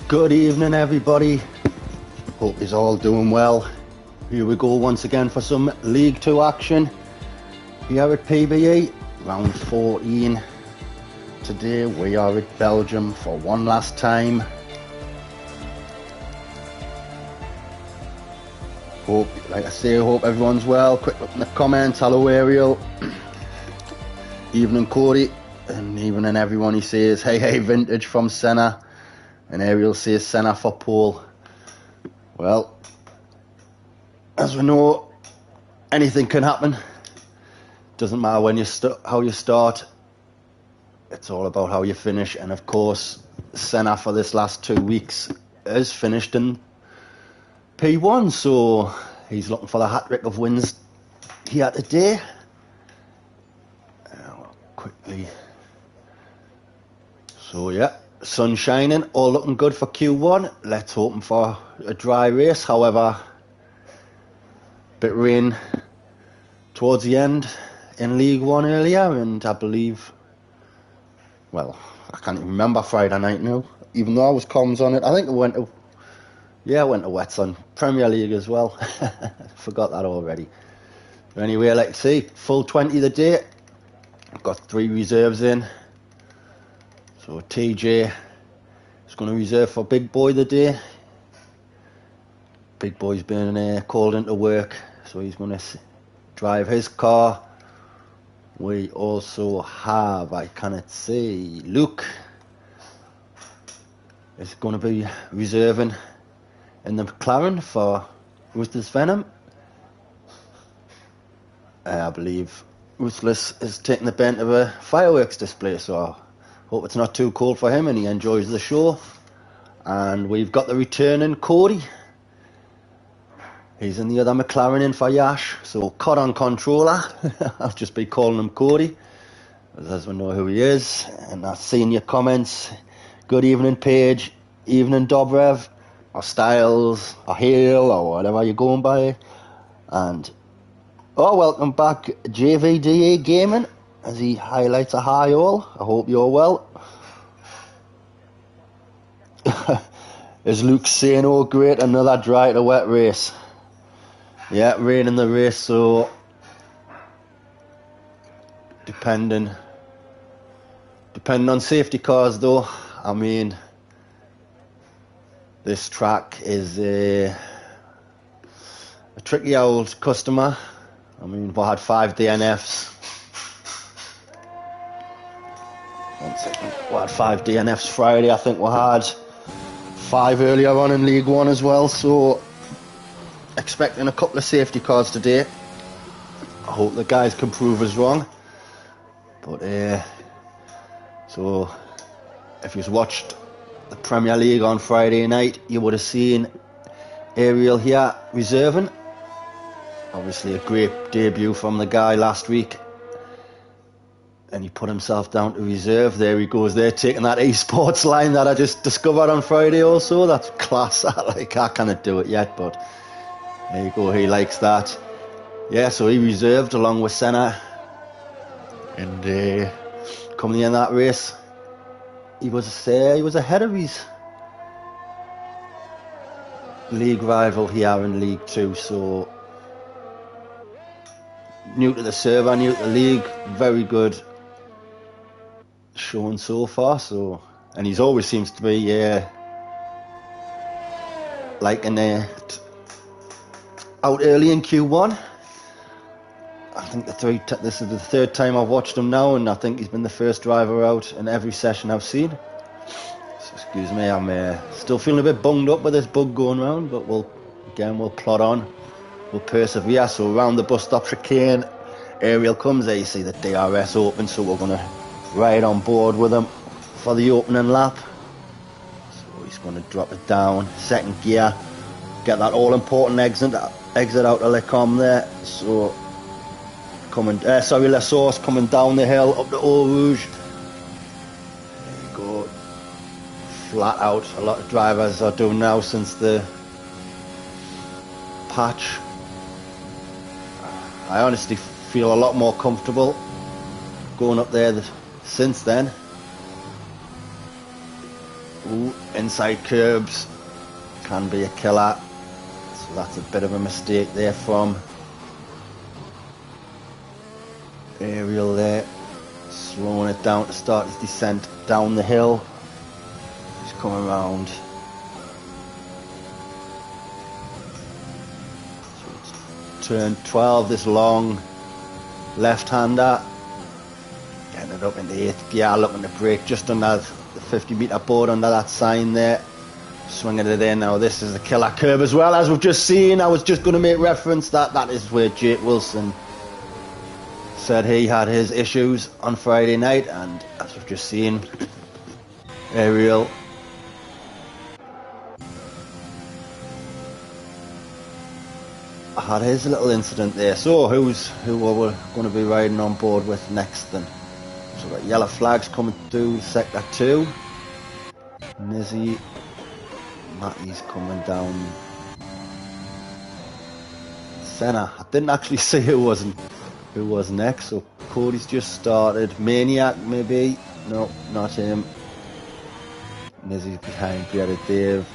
Good evening, everybody. Hope you're all doing well. Here we go once again for some League 2 action here at PBE, round 14. Today we are at Belgium for one last time. Hope, like I say, hope everyone's well. Quick look in the comments. Hello, Ariel. Evening, Cody. And evening, everyone. He says, hey, vintage from Senna. And Ariel says Senna for pole. Well, as we know, anything can happen. Doesn't matter when you how you start. It's all about how you finish. And of course, Senna for this last 2 weeks has finished in P1, so he's looking for the hat-trick of wins here today. Quickly. So yeah, sun shining, all looking good for Q1. Let's hope for a dry race. However, bit rain towards the end in League 1 earlier, and I believe, well, I can't even remember Friday night now, even though I was comms on it. I think it went to, yeah, it went to wets on Premier League as well. Forgot that already. But anyway, let's see, full 20 the day. I've got 3 reserves in. So TJ is going to reserve for Big Boy the day. Big Boy's been called into work, so he's going to drive his car. We also have, I cannot see, Luke is going to be reserving in the McLaren for Ruthless Venom. I believe Ruthless is taking the bent of a fireworks display, so I hope it's not too cold for him and he enjoys the show. And we've got the returning Cody. He's in the other McLaren in for Yash, so Cod on controller. I'll just be calling him Cody, as we know who he is. And I've seen your comments. Good evening, Paige. Evening, Dobrev. Or Styles, or Hale, or whatever you're going by. And, oh, welcome back, JVDA Gaming, as he highlights a hi all. I hope you're well. Is Luke saying, oh great, another dry to wet race. Yeah, rain in the race, so depending on safety cars though. I mean, this track is a tricky old customer. I mean, we had 5 DNFs. 1 second. We had 5 DNFs Friday. I think we had 5 earlier on in League 1 as well. So, expecting a couple of safety cars today. I hope the guys can prove us wrong. But, so, if you've watched the Premier League on Friday night, you would have seen Ariel here reserving. Obviously a great debut from the guy last week, and he put himself down to reserve. There he goes there, taking that eSports line that I just discovered on Friday also. That's class. Like, I cannot do it yet, but there you go, he likes that. Yeah, so he reserved along with Senna, and coming in that race, he was ahead of his league rival here in League 2, so new to the server, new to the league, very good showing so far. So, and he's always seems to be liking it out early in Q1. I think this is the 3rd time I've watched him now, and I think he's been the first driver out in every session I've seen. So, excuse me, I'm still feeling a bit bunged up with this bug going around, but we'll plod on, we'll persevere. So around the bus stop chicane, Ariel comes there. You see the DRS open, so we're going to ride on board with him for the opening lap. So he's going to drop it down, 2nd gear, get that all-important exit out of Lecom there. So La Source coming down the hill up to Eau Rouge. There you go. Flat out. A lot of drivers are doing now since the patch. I honestly feel a lot more comfortable going up there since then. Ooh, inside curbs can be a killer. So that's a bit of a mistake there from Ariel there. Slowing it down to start his descent down the hill. He's coming around. So it's turn 12, this long left-hander. Getting it up into 8th gear, looking to brake just under the 50-metre board under that sign there. Swinging it in. Now this is the killer curve as well, as we've just seen. I was just going to make reference that is where Jake Wilson said he had his issues on Friday night, and as we've just seen, Ariel had his little incident there. So who are we going to be riding on board with next then? So we've got yellow flags coming through sector 2. Nizzy, Matty's coming down. Senna, I didn't actually see who was next. So Cody's just started. Maniac maybe, no, not him. Nizzy's behind Bearded Dave.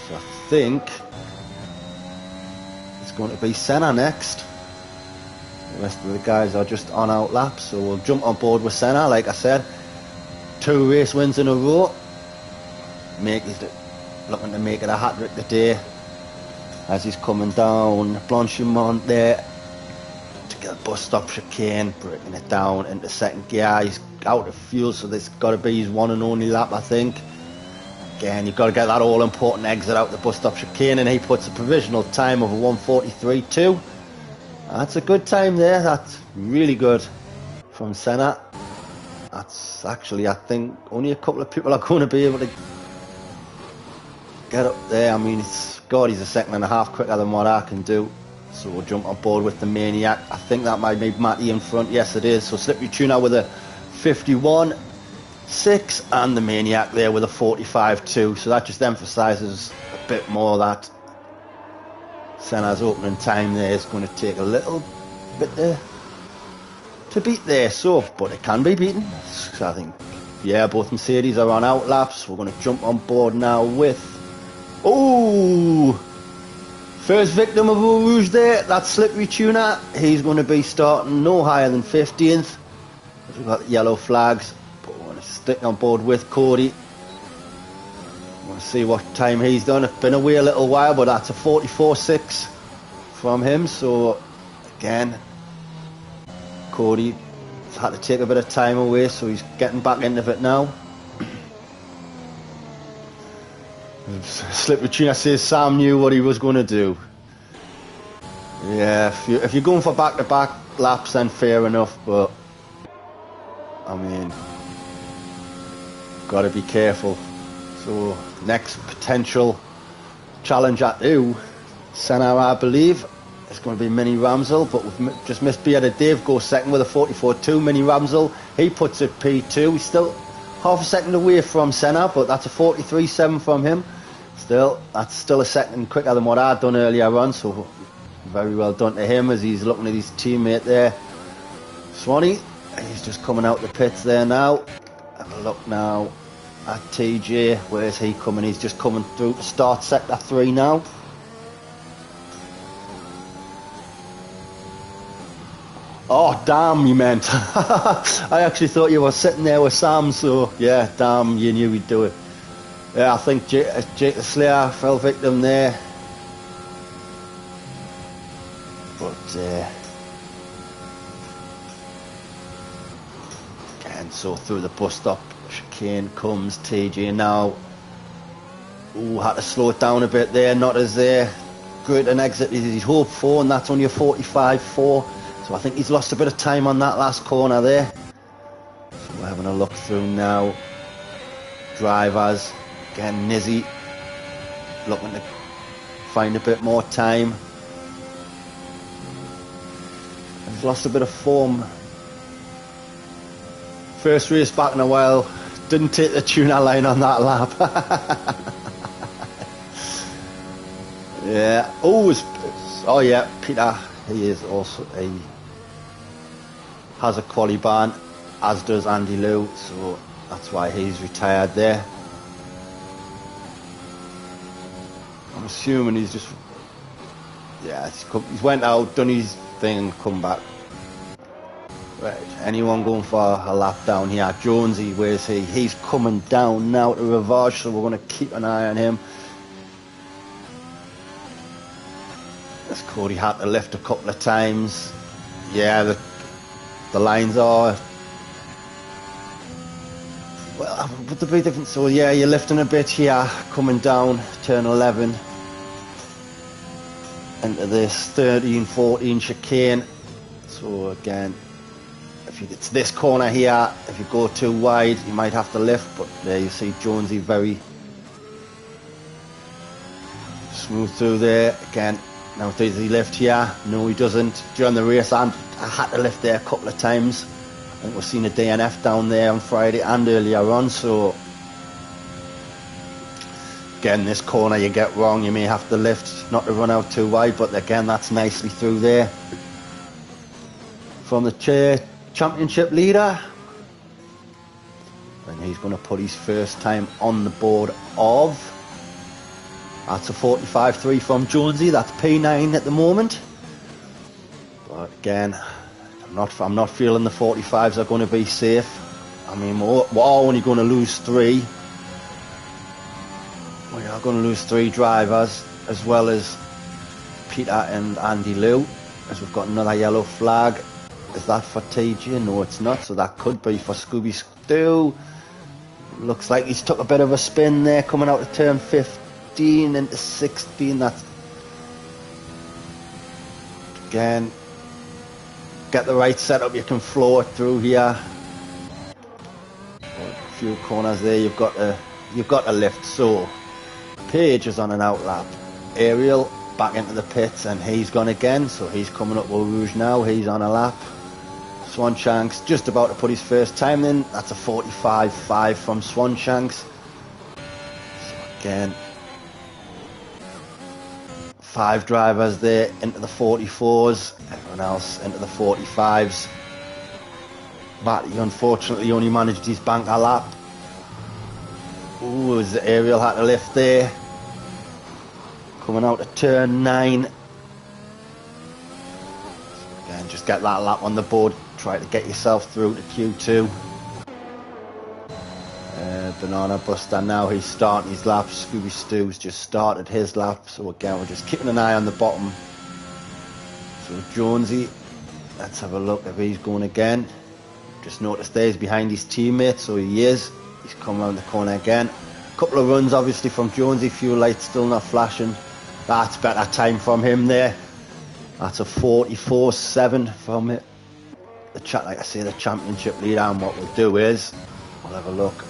So I think it's going to be Senna next. The rest of the guys are just on out laps, so we'll jump on board with Senna. Like I said, 2 race wins in a row. Looking to make it a hat-trick today, as he's coming down Blanchimont there to get a bus stop chicane, breaking it down into 2nd gear. He's out of fuel, so this got to be his one and only lap, I think. Again, you've got to get that all-important exit out the bus stop chicane, and he puts a provisional time of a 1:43.2. That's a good time there. That's really good from Senna. That's actually, I think, only a couple of people are going to be able to get up there. I mean, he's a second and a half quicker than what I can do. So we'll jump on board with the Maniac. I think that might be Matty in front. Yes, it is. So Slippery Tuna with a 51.6 and the Maniac there with a 45.2. So that just emphasises a bit more that Senna's opening time there is going to take a little bit to beat there. So, but it can be beaten. So I think, yeah, both Mercedes are on out laps. We're going to jump on board now with, first victim of Eau Rouge there. That's Slippery Tuna. He's going to be starting no higher than 15th. We've got yellow flags, but we're going to stick on board with Cody. We'll see what time he's done. It's been away a little while, but that's a 44.6 from him. So again, Cody had to take a bit of time away, so he's getting back into it now. Slippery Tuna says Sam knew what he was going to do. Yeah, if you're going for back-to-back laps, then fair enough, but I mean, got to be careful. So next potential challenge at Senna, I believe, it's going to be Mini Ramsel, but we've just missed Bearded Dave go second with a 44.2. Mini Ramsel, he puts it P2. He's still half a second away from Senna, but that's a 43.7 from him. Still, that's still a second quicker than what I'd done earlier on, so very well done to him as he's looking at his teammate there, Swanee. He's just coming out the pits there now. Have a look now at TJ. Where's he coming? He's just coming through to start sector 3 now. Oh, damn, you meant. I actually thought you were sitting there with Sam, so yeah, damn, you knew he'd do it. Yeah, I think Jake the Slayer fell victim there. But, again, so through the bus stop chicane comes TJ now. Ooh, had to slow it down a bit there, not as great an exit as he'd hoped for, and that's only a 45.4. So I think he's lost a bit of time on that last corner there. So we're having a look through now. Drivers, again, Nizzy looking to find a bit more time. He's lost a bit of form. First race back in a while. Didn't take the tuna line on that lap. Yeah. Oh yeah, Peter. He is also has a quali ban, as does Andy Liu, so that's why he's retired there. I'm assuming he's just, yeah, he's went out, done his thing and come back. Right, anyone going for a lap down here? Jonesy, where's he? He's coming down now to Ravage, so we're going to keep an eye on him. This Cody had to lift a couple of times. Yeah, the lines are, well, would there be different? So yeah, you're lifting a bit here, coming down, turn 11 into this 13-14 chicane. So again, it's this corner here, if you go too wide you might have to lift, but there you see Jonesy very smooth through there. Again, now does he lift here? No, he doesn't. During the race I had to lift there a couple of times. I think we've seen a DNF down there on Friday and earlier on, so again, this corner you get wrong, you may have to lift not to run out too wide, but again, that's nicely through there. From the championship leader, and he's going to put his first time on the board of, that's a 45.3 from Jonesy, that's P9 at the moment. But again, I'm not feeling the 45s are going to be safe. I mean, we're only going to lose 3. We are going to lose 3 drivers, as well as Peter and Andy Liu, as we've got another yellow flag. Is that for TJ? No, it's not, so that could be for Scooby Stew. Looks like he's took a bit of a spin there, coming out of turn 15 into 16. That's, again, get the right setup, you can flow it through here. A few corners there, you've got to lift. So Page is on an out lap. Ariel back into the pits, and he's gone again, so he's coming up with Rouge now. He's on a lap. Swanshanks just about to put his first time in. That's a 45.5 from Swanshanks. So again, 5 drivers there into the 44s, everyone else into the 45s. Matty unfortunately only managed his banker lap. Ooh, as Ariel had to lift there. Coming out of turn 9. Again, just get that lap on the board. Try to get yourself through to Q2. Banana Buster now, he's starting his lap. Scooby Stew's just started his lap. So again, we're just keeping an eye on the bottom. So Jonesy, let's have a look if he's going again. Just noticed there he's behind his teammate, so he is. He's come around the corner again. A couple of runs obviously from Jonesy, fuel lights still not flashing. That's better time from him there. That's a 44.7 from it. Like I say, the championship leader. And what we'll do is we'll have a look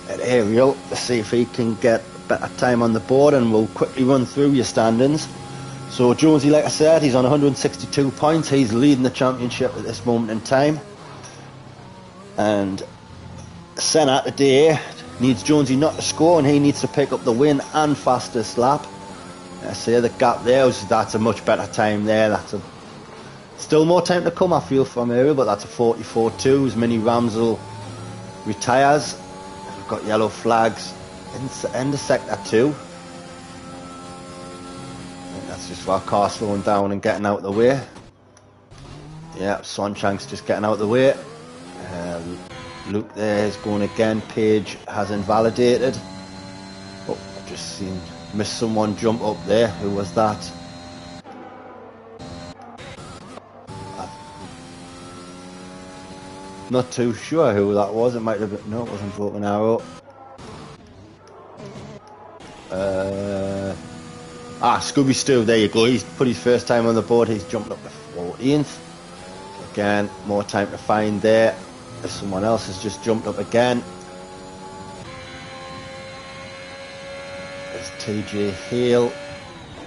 at Ariel to see if he can get better time on the board, and we'll quickly run through your standings. So Jonesy, like I said, he's on 162 points. He's leading the championship at this moment in time. And Senna today needs Jonesy not to score, and he needs to pick up the win and fastest lap. I say the gap there, that's a much better time there. That's a still more time to come, I feel, from Ariel, but that's a 44.2 as Mini Ramsel retires. We've got yellow flags in the sector 2. And that's just for our car slowing down and getting out of the way. Yeah, Swanshanks just getting out of the way. Luke there is going again. Page has invalidated. Oh, I've just missed someone jump up there. Who was that? Not too sure who that was. It might have been, no, it wasn't Broken Arrow. Scooby Stew, there you go. He's put his first time on the board. He's jumped up to 14th. Again, more time to find there. Someone else has just jumped up again. There's TJ Hale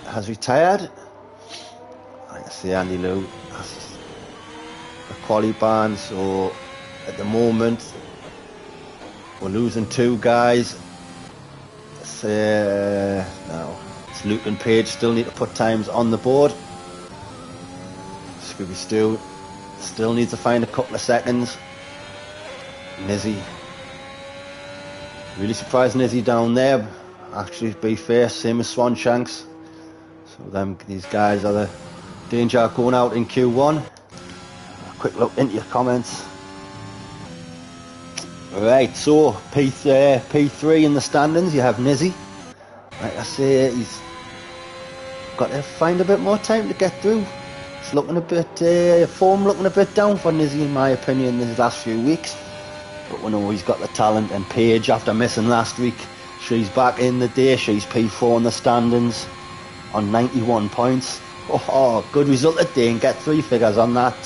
has retired. I can see Andy Liu has a quali ban, so at the moment we're losing 2 guys. Now it's Luke and Page still need to put times on the board. Scooby Stew still needs to find a couple of seconds. Nizzy Really surprised Nizzy down there. Actually, to be fair, same as Swanshanks. So these guys are the danger going out in Q1. A quick look into your comments. Right, so P3 in the standings, you have Nizzy. Like I say, he's got to find a bit more time to get through. It's looking a bit, form looking a bit down for Nizzy in my opinion these last few weeks. But we know he's got the talent, and Paige, after missing last week, she's back in the day. She's P4 in the standings on 91 points. Oh, good result today, and get 3 figures on that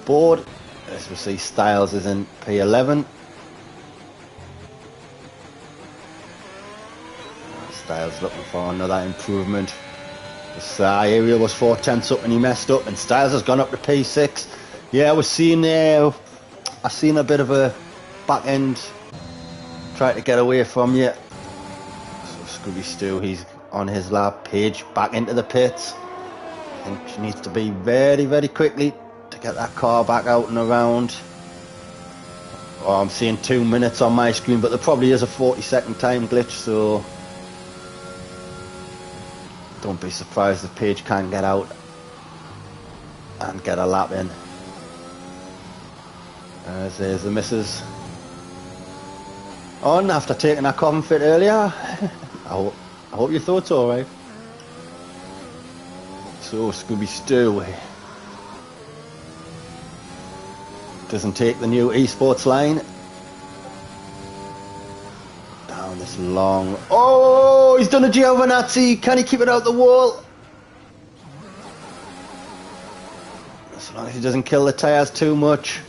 board. As we see, Styles is in P11. Styles looking for another improvement. This area was 4/10 up and he messed up, and Styles has gone up to P6. Yeah, we're seeing I've seen a bit of a back end try to get away from you. So Scooby Stu, he's on his lap. Paige back into the pits. I think she needs to be very, very quickly to get that car back out and around. Oh, I'm seeing 2 minutes on my screen, but there probably is a 40-second time glitch, so don't be surprised if Paige can't get out and get a lap in. There's the missus on after taking a coffin fit earlier. I hope your thoughts alright. So Scooby Stu doesn't take the new eSports line. Down this long... Oh, he's done a Giovinazzi. Can he keep it out the wall? As long as he doesn't kill the tyres too much.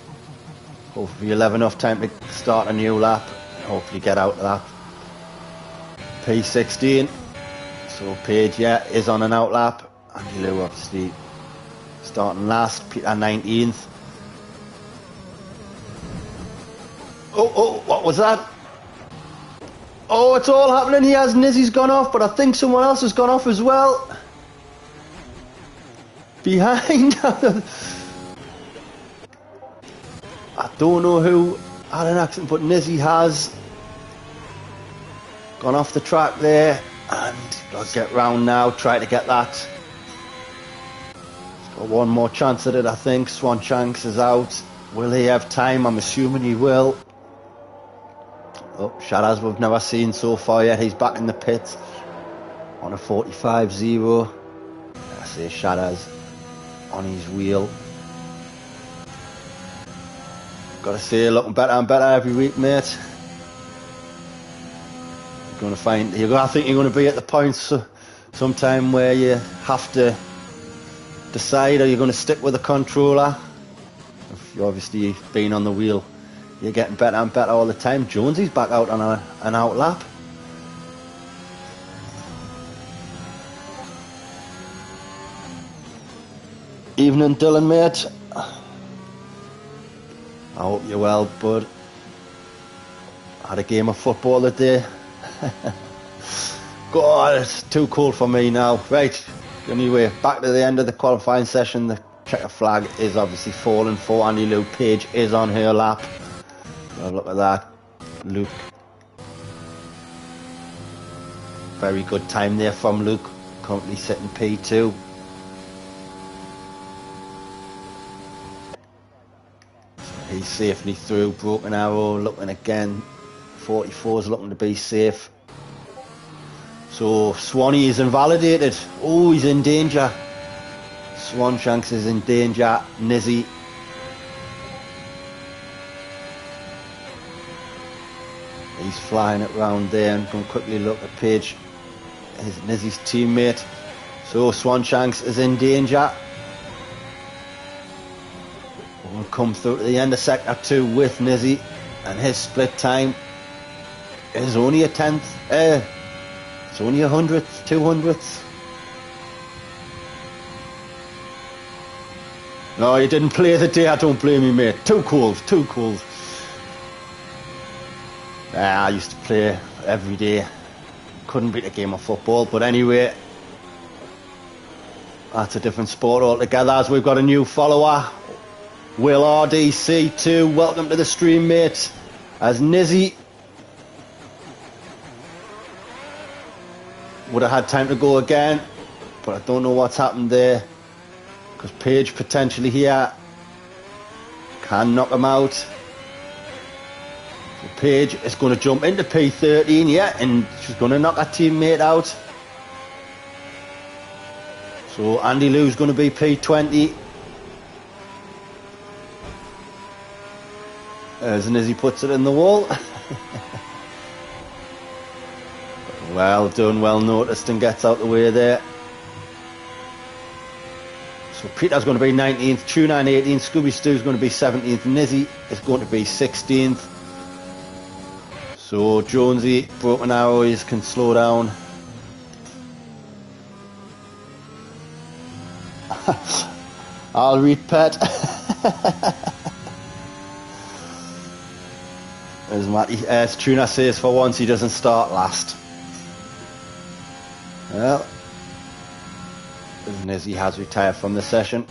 Hopefully you'll have enough time to start a new lap. Hopefully get out of that. P16. So Paige, yeah, is on an out lap. Andy Lou obviously starting last. Peter 19th. Oh, what was that? Oh, it's all happening here as Nizzy's gone off, but I think someone else has gone off as well. Behind. I don't know who had an accident, but Nizzy has gone off the track there, and does get round now, try to get that. He's got one more chance at it, I think. Swanshanks is out. Will he have time? I'm assuming he will. Oh, Sharaz we've never seen so far yet. He's back in the pits on a 45-0. I say Sharaz on his wheel. Gotta say, looking better and better every week, mate. You're gonna find, I think you're gonna be at the point sometime where you have to decide, are you gonna stick with the controller? If you obviously been on the wheel, you're getting better and better all the time. Jonesy's back out on an out lap. Evening, Dylan, mate. I hope you're well, bud. I had a game of football today. God, it's too cold for me now. Right, anyway, back to the end of the qualifying session. The checker flag is obviously fallen for Andy Luke. Paige is on her lap. Have a look at that. Luke. Very good time there from Luke. Currently sitting P2. He's safely through. Broken Arrow looking again. 44's looking to be safe. So Swanee is invalidated. Oh, he's in danger. Swanshanks is in danger. Nizzy. He's flying it round there, and going to quickly look at Paige, Nizzy's teammate. So Swanshanks is in danger. We'll come through to the end of sector 2 with Nizzy, and his split time is only a tenth. It's only 100th, 200th. No, you didn't play the day. I don't blame you, mate. Too cold, too cold. I used to play every day. Couldn't beat a game of football, but anyway, that's a different sport altogether. As we've got a new follower, Will RDC2. Welcome to the stream, mate. As Nizzy would have had time to go again, but I don't know what's happened there, because Page potentially here can knock him out. So Page is going to jump into P13, yeah, and she's going to knock her teammate out. So Andy Lou's going to be P20. As soon as he puts it in the wall. Well done, well noticed, and gets out the way there. So Peter's going to be 19th, Tuna 18th, Scooby Stoo's going to be 17th, Nizzy is going to be 16th. So Jonesy, Broken Arrows can slow down. I'll read Pet. As Matty, as Tuna says, for once he doesn't start last. Well, Nizzy has retired from the session.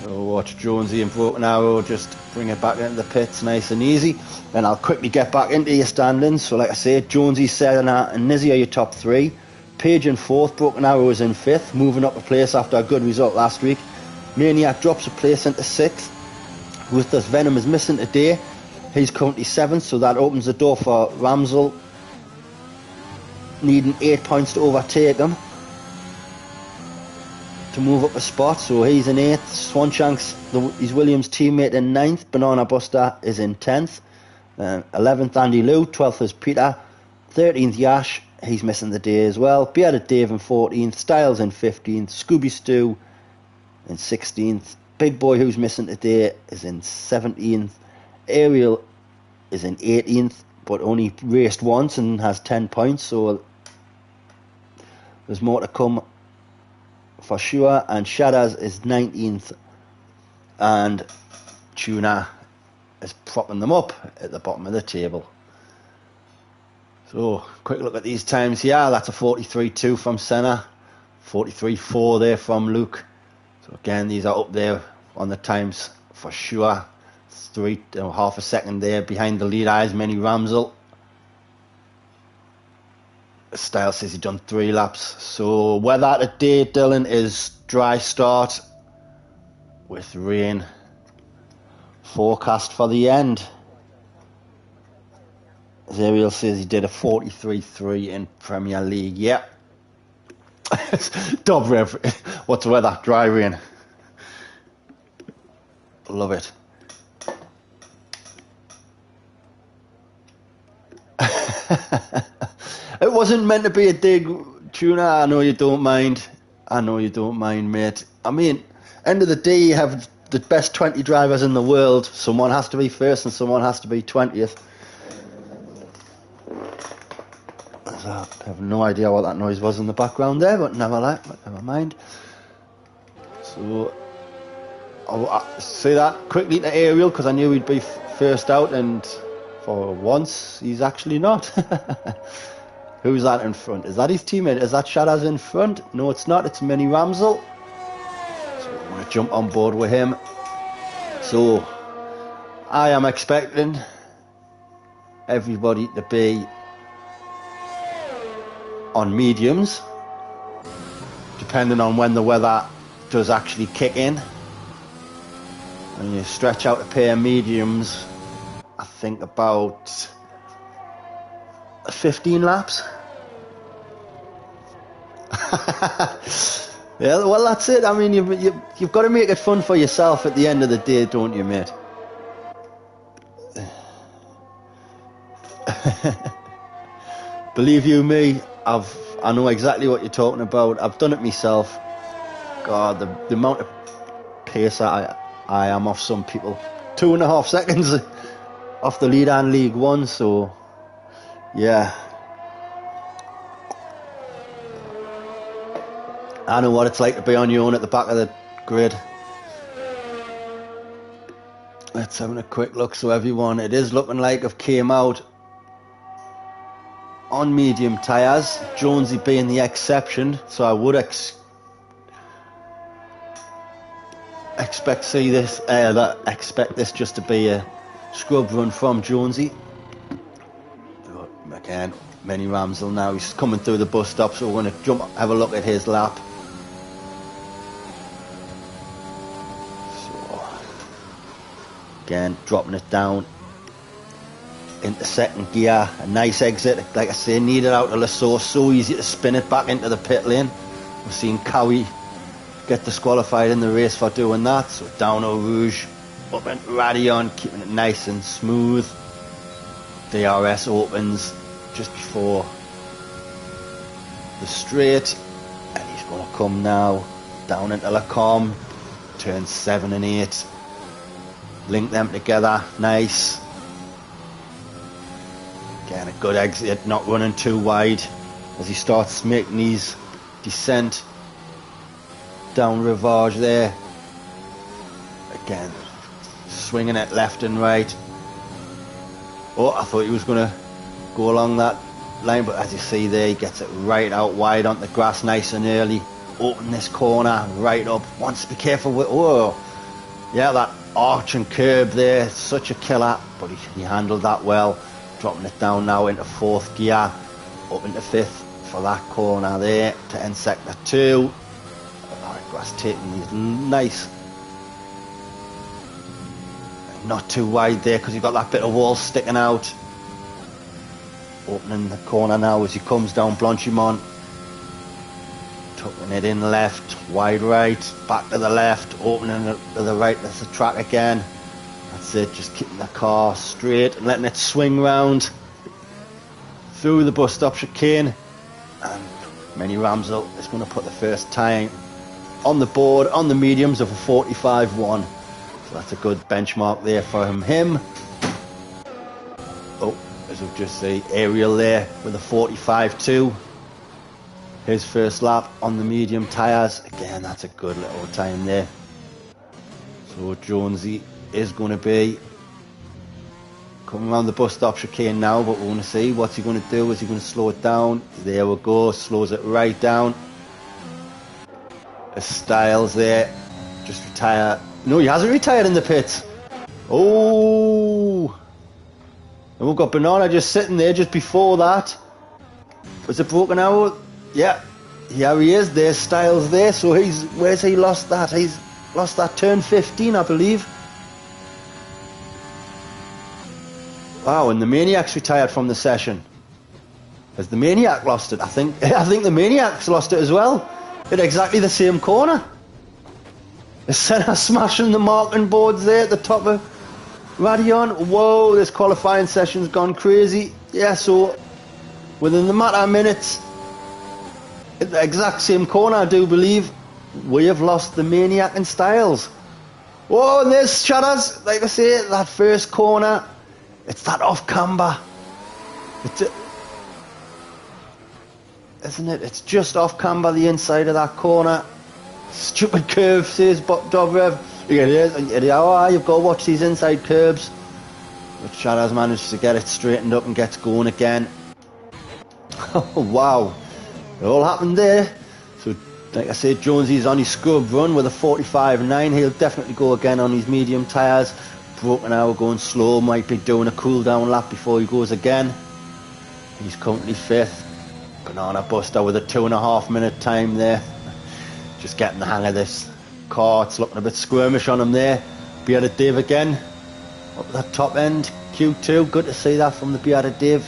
So watch Jonesy and Broken Arrow just bring it back into the pits nice and easy. Then I'll quickly get back into your standings. So like I said, Jonesy, Serena and Nizzy are your top three. Page in fourth, Broken Arrow is in fifth, moving up a place after a good result last week. Maniac drops a place into sixth. Ruthless Venom is missing today. He's currently seventh, so that opens the door for Ramsel needing 8 points to overtake him to move up a spot. So he's in 8th. Swanshanks, he's Williams' teammate, in 9th. Banana Buster is in 10th. 11th, Andy Lou. 12th is Peter. 13th, Yash. He's missing the day as well. Bearded Dave in 14th. Styles in 15th. Scooby Stew in 16th. Big Boy, who's missing today, is in 17th. Ariel is in 18th, but only raced once and has 10 points, so there's more to come for sure. And Shadows is 19th, and Tuna is propping them up at the bottom of the table. So, quick look at these times here. That's a 43.2 from Senna, 43.4 there from Luke. So again, these are up there on the times for sure. Half a second there behind the lead eyes, Mini Ramsel. Style says he's done 3 laps. So weather today, Dylan, is dry start with rain forecast for the end. Ariel says he did a 43.3 in Premier League. Yep. Dub rev. What's the weather? Dry rain. Love it. It wasn't meant to be a dig, Tuna. I know you don't mind. I know you don't mind, mate. I mean, end of the day, you have the best 20 drivers in the world. Someone has to be first and someone has to be 20th. I have no idea what that noise was in the background there, but never mind. So I'll say that quickly to Ariel, because I knew he'd be first out, and for once he's actually not. Who's that in front? Is that his teammate? Is that Shadows in front? No, it's not. It's Mini Ramsel. So we're going to jump on board with him. So I am expecting everybody to be on mediums, depending on when the weather does actually kick in. And you stretch out a pair of mediums, I think about 15 laps. Yeah, well, that's it. I mean, you've got to make it fun for yourself at the end of the day, don't you, mate? Believe you me, I know exactly what you're talking about. I've done it myself. God, the amount of pace I am off some people. 2.5 seconds off the leader in League One, so yeah. I know what it's like to be on your own at the back of the grid. Let's have a quick look. So everyone, it is looking like I've came out on medium tyres, Jonesy being the exception, so I would expect this just to be a scrub run from Jonesy. But again, Mini Ramsel now, he's coming through the bus stop, so we're going to jump, have a look at his lap. So, again, dropping it down into second gear, a nice exit, like I say, needed out of the source, so easy to spin it back into the pit lane. We've seen Cowie get disqualified in the race for doing that, so down Eau Rouge, up into Radion, keeping it nice and smooth. DRS opens just before the straight, and he's going to come now down into Lacombe, turns 7 and 8, link them together, nice. Again, a good exit, not running too wide as he starts making his descent down Rivage there. Again, swinging it left and right. Oh, I thought he was going to go along that line, but as you see there, he gets it right out wide onto the grass nice and early. Open this corner, right up. Wants to be careful with, oh, yeah, that arch and curb there, such a killer, but he handled that well. Dropping it down now into 4th gear, up into 5th for that corner there to end sector 2. Oh, grass taking these nice. Not too wide there because you've got that bit of wall sticking out. Opening the corner now as he comes down Blanchimont. Tucking it in left, wide right, back to the left, opening it to the right, that's the track again. That's it, just keeping the car straight and letting it swing round through the bus stop chicane. And Mini Ramsel is going to put the first time on the board on the mediums of a 45-1. So that's a good benchmark there for him. Oh, as we've just seen, Ariel there with a 45-2. His first lap on the medium tyres. Again, that's a good little time there. So Jonesy is going to be coming around the bus stop chicane now, but we're going to see what's he going to do. Is he going to slow it down? There we go, slows it right down. Styles there, just retire. No, he hasn't retired in the pits. Oh, and we've got Banana just sitting there just before that. Was it broken out? Yeah, here he is. There's Styles there. So where's he lost that? He's lost that turn 15, I believe. Wow, and the Maniac's retired from the session. Has the Maniac lost it? I think the Maniac's lost it as well. In exactly the same corner. The Senna smashing the marking boards there at the top of Radion. Whoa, this qualifying session's gone crazy. Yeah, so within the matter of minutes, in the exact same corner, I do believe, we have lost the Maniac and Styles. Whoa, and there's Shadows. Like I say, that first corner, it's that off camber. Isn't it? It's just off camber, the inside of that corner. Stupid curve, says Dobrev. Oh, you've got to watch these inside curbs. But Shadows managed to get it straightened up and gets going again. Oh, wow. It all happened there. So, like I said, Jonesy's on his scrub run with a 45.9. He'll definitely go again on his medium tyres. Broken hour, going slow. Might be doing a cool down lap before he goes again. He's currently 5th. Banana Buster with a 2.5 minute time there. Just getting the hang of this car. It's looking a bit squirmish on him there. Bearded Dave again. Up at that top end. Q2. Good to see that from the Bearded Dave.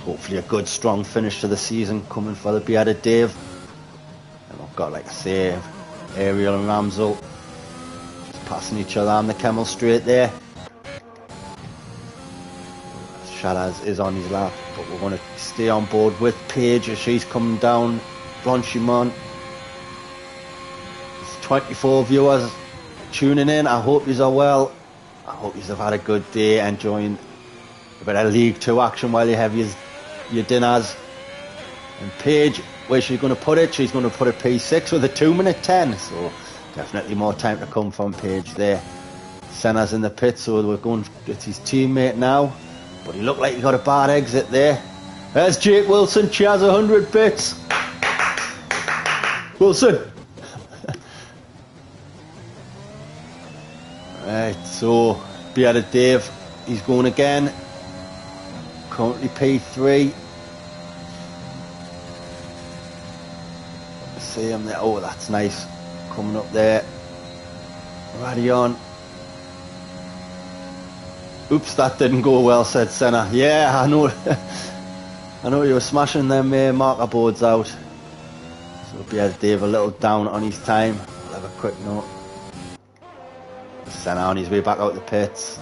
Hopefully a good strong finish to the season coming for the Bearded Dave. And we've got, like I say, Ariel and Ramsel just passing each other on the Camel Straight there. Sharaz is on his lap, but we're going to stay on board with Paige as she's coming down Blanchimont. 24 viewers tuning in. I hope you are well. I hope you have had a good day, enjoying a bit of League 2 action while you have your dinners. And Paige, where's she going to put it? She's going to put it P6 with a 2:10, so definitely more time to come from Paige there. Senna's in the pit, so we're going to get his teammate now. But he looked like he got a bad exit there. There's Jake Wilson, cheers 100 bits. Wilson. Right, so Bearded Dave, He's going again. Currently P3. See him there. Oh, that's nice. Coming up there. Ready on. Oops, that didn't go well, said Senna. Yeah, I know. I know you were smashing them marker boards out. So we'll be able to have a little down on his time. I'll have a quick note. Senna on his way back out the pits.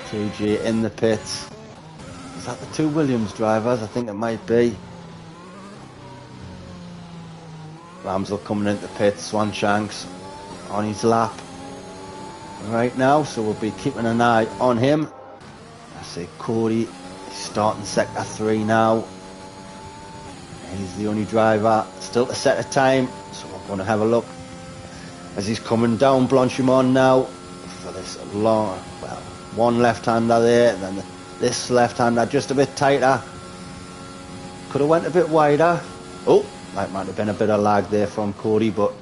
TJ in the pits. Is that the two Williams drivers? I think it might be. Ramsel coming into the pits. Swanshanks on his lap right now, so we'll be keeping an eye on him. I see Cody is starting sector 3 now. He's the only driver still to set a time, so we're going to have a look as he's coming down Blanchimont now for this long, well, one left-hander there, and then this left-hander just a bit tighter. Could have went a bit wider. Oh, that might have been a bit of lag there from Cody, but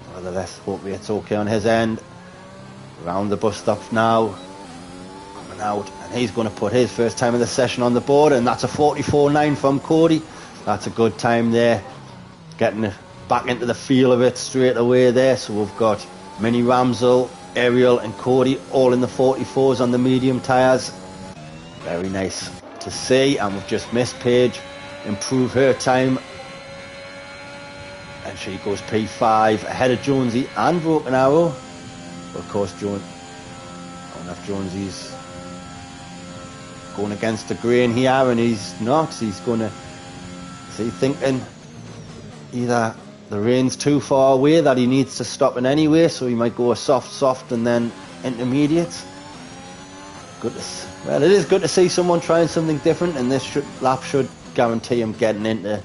nevertheless, hopefully it's okay on his end. Around the bus stops now, coming out, and he's going to put his first time of the session on the board, and that's a 44.9 from Cody. That's a good time there, getting back into the feel of it straight away there. So we've got Mini Ramsel, Ariel and Cody all in the 44s on the medium tyres. Very nice to see, and we've just missed Paige improve her time, and she goes P5 ahead of Jonesy and Broken Arrow. But of course, I don't know if Jonesy's going against the grain here, and he's not. He's going to see, thinking either the rain's too far away that he needs to stop in anyway, so he might go a soft and then intermediate. Well, it is good to see someone trying something different, and this lap should guarantee him getting into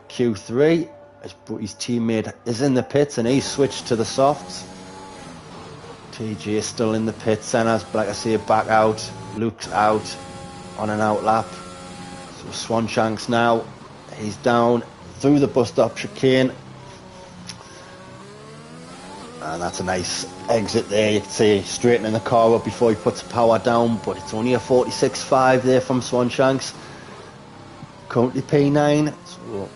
Q3. His teammate is in the pits and he's switched to the softs. TJ is still in the pits. Senna's, like I say, back out. Luke's out on an out lap. So Swanshanks now, he's down through the bus stop chicane. And that's a nice exit there. You can see straightening the car up before he puts the power down, but it's only a 46.5 there from Swanshanks. Currently P9. So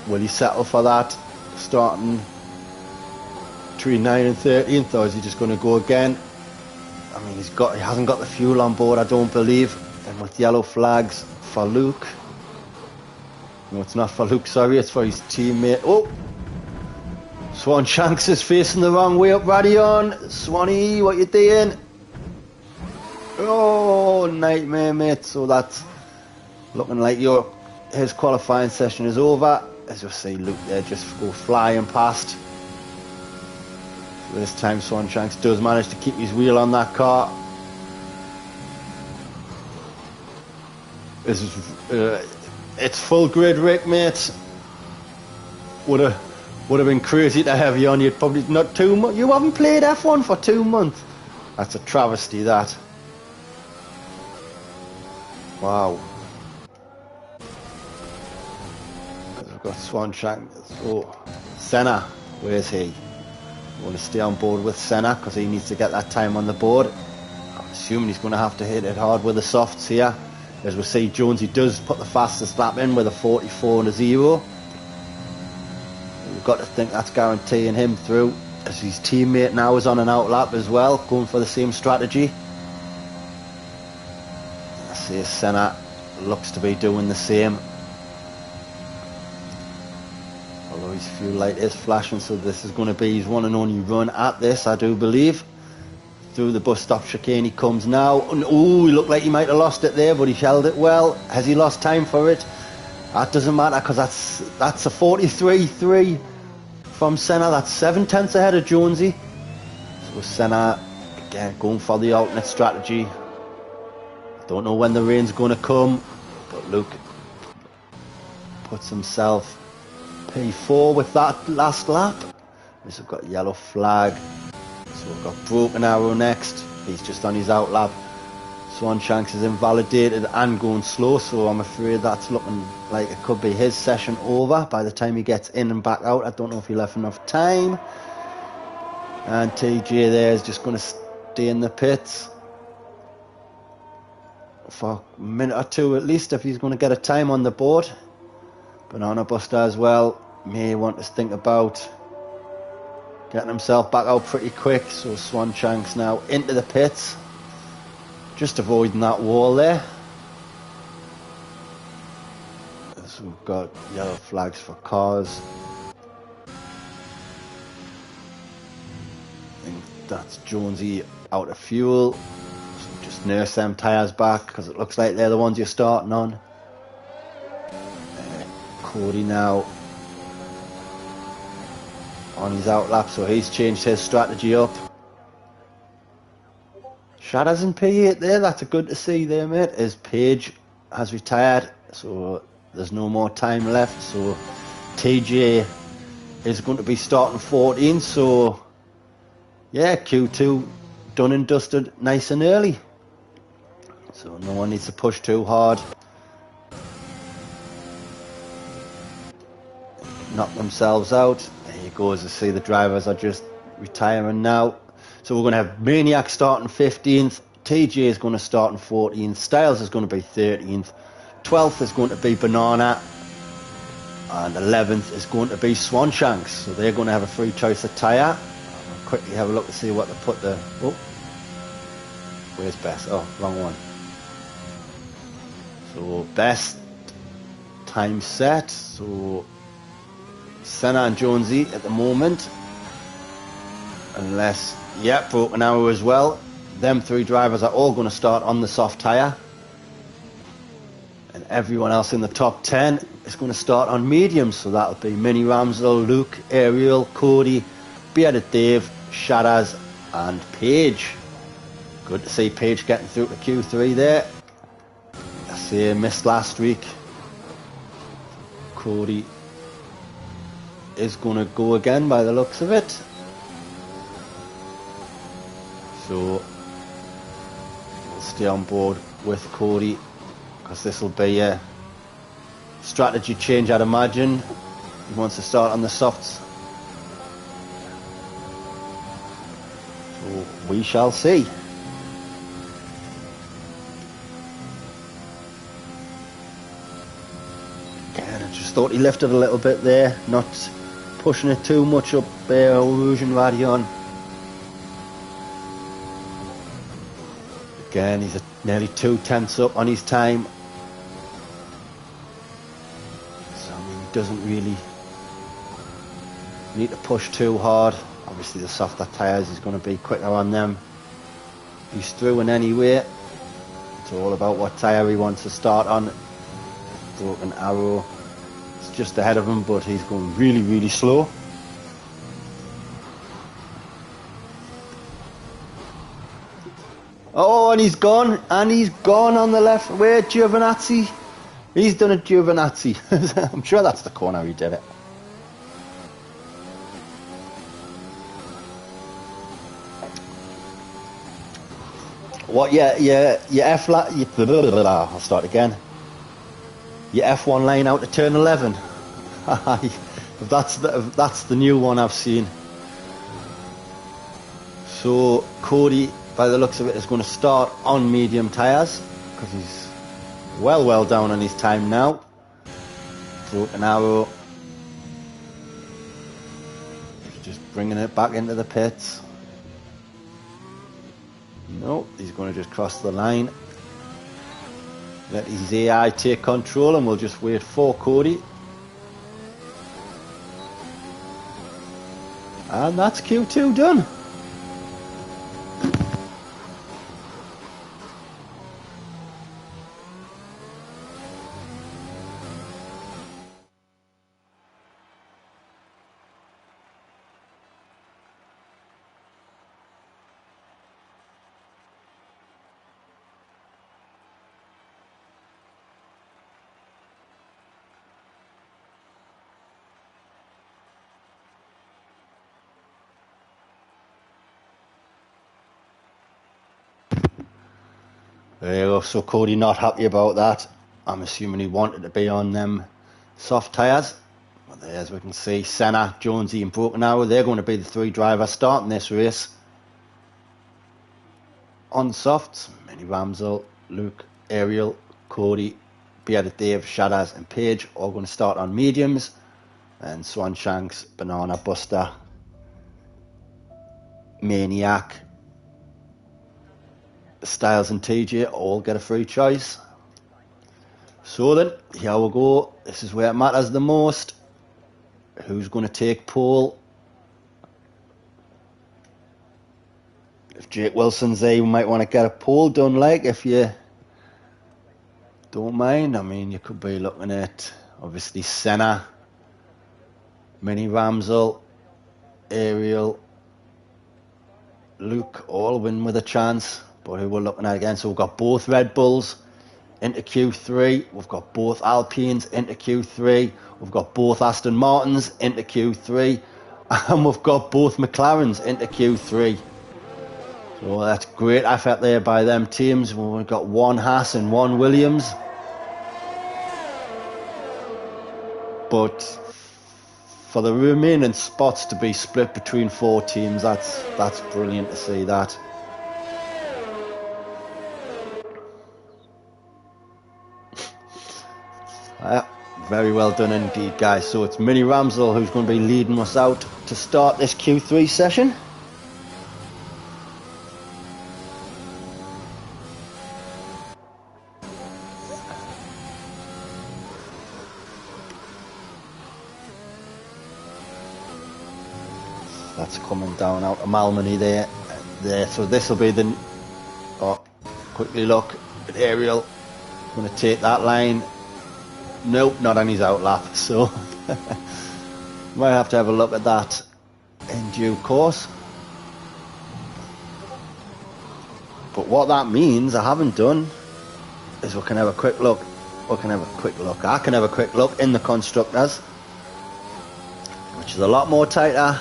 will he settle for that starting between 9 and 13th, or is he just going to go again? I mean, he hasn't got the fuel on board, I don't believe. And with yellow flags for Luke. No, it's not for Luke, sorry, it's for his teammate. Oh! Swanshanks is facing the wrong way up Radion. Swanee, what you doing? Oh, nightmare, mate. So that's looking like his qualifying session is over. As you'll see, Luke there just go flying past. So this time Swanshanks does manage to keep his wheel on that car. This is, it's full grid, Rick, mate. Would have been crazy to have you on. You'd probably not 2 months. You haven't played F1 for 2 months. That's a travesty, that. Wow. We've got Swanshanks. Oh, Senna, where's he? I want to stay on board with Senna because he needs to get that time on the board. I'm assuming he's going to have to hit it hard with the softs here. As we see, Jonesy does put the fastest lap in with a 44 and a 0. We've got to think that's guaranteeing him through, as his teammate now is on an out lap as well, going for the same strategy. I see Senna looks to be doing the same. Although his fuel light is flashing, so this is going to be his one and only run at this, I do believe. Through the bus stop chicane he comes now. Oh, he looked like he might have lost it there, but he held it well. Has he lost time for it? That doesn't matter, because that's a 43.3 from Senna. That's 7/10 ahead of Jonesy. So Senna again going for the alternate strategy. I don't know when the rain's going to come, but Luke puts himself P4 with that last lap. We've got yellow flag. So we've got Broken Arrow next. He's just on his out lap. Swanshanks is invalidated and going slow, so I'm afraid that's looking like it could be his session over by the time he gets in and back out. I don't know if he left enough time. And TJ there is just going to stay in the pits. for a minute or two at least if he's going to get a time on the board. Banana Buster as well may want to think about getting himself back out pretty quick. So Swanshanks now into the pits, just avoiding that wall there. So we've got yellow flags for cars. I think that's Jonesy out of fuel. So just nurse them tyres back because it looks like they're the ones you're starting on. Cody now on his outlap, so he's changed his strategy up. Shadows in P8 there, that's a good to see there, mate. As Page has retired, so there's no more time left. So TJ is going to be starting 14, so yeah, Q2 done and dusted nice and early. So no one needs to push too hard. Knock themselves out. There you go, as I see the drivers are just retiring now. So we're going to have Maniac starting 15th, TJ is going to start in 14th, Styles is going to be 13th, 12th is going to be Banana, and 11th is going to be Swanshanks. So they're going to have a free choice of tyre. I'll quickly have a look to see what they put there. Oh, where's Best? Oh, wrong one. So Best time set. So Senna and Jonesy at the moment, unless, yeah, Broken Arrow as well. Them three drivers are all going to start on the soft tyre, and everyone else in the top 10 is going to start on mediums. So that'll be Mini Ramsdell, Luke, Ariel, Cody, Bearded Dave, Shaddaz and Paige. Good to see Paige getting through to Q3 there. I see missed last week. Cody is going to go again by the looks of it. So we'll stay on board with Cody because this will be a strategy change, I'd imagine. He wants to start on the softs. So we shall see. Again, I just thought he lifted a little bit there, not pushing it too much up there. Illusion Radion. Again, he's nearly 2/10 up on his time. So I mean, he doesn't really need to push too hard. Obviously the softer tyres is going to be quicker on them. He's through in any way. It's all about what tyre he wants to start on. Broken Arrow is just ahead of him, but he's going really, really slow. Oh, and he's gone on the left. Where, Giovinazzi? He's done a Giovinazzi. I'm sure that's the corner he did it. What? Yeah. F. I'll start again. Your F1 line out to turn 11. That's the new one I've seen. So Cody, by the looks of it, is going to start on medium tyres because he's well down on his time now. Broken Arrow, just bringing it back into the pits. No, he's going to just cross the line. Let his AI take control and we'll just wait for Cody. And that's Q2 done. There you go. So Cody not happy about that. I'm assuming he wanted to be on them soft tyres. But there, as we can see, Senna, Jonesy and Broken Arrow, they're going to be the three drivers starting this race on softs. Mini Ramsdell, Luke, Ariel, Cody, Bearded Dave, Shadows and Paige all going to start on mediums, and Swan Shanks, Banana Buster, Maniac, Styles and TJ all get a free choice. So then, here we go. This is where it matters the most. Who's going to take pole? If Jake Wilson's there, you might want to get a pole done, like, if you don't mind. I mean, you could be looking at, obviously, Senna, Mini Ramsel, Ariel, Luke, all win with a chance. But who we're looking at again? So we've got both Red Bulls into Q3. We've got both Alpines into Q3. We've got both Aston Martins into Q3. And we've got both McLarens into Q3. So that's great effort there by them teams. We've got one Haas and one Williams. But for the remaining spots to be split between 4 teams, that's brilliant to see that. Very well done indeed, guys. So it's Mini Ramsel who's going to be leading us out to start this Q3 session. That's coming down out of Malmany there. So this will be the... Oh, quickly look at Ariel. Going to take that line. Nope, not on his outlap. So might have to have a look at that in due course. But what that means, I haven't done, is we can have a quick look. I can have a quick look in the constructors, which is a lot more tighter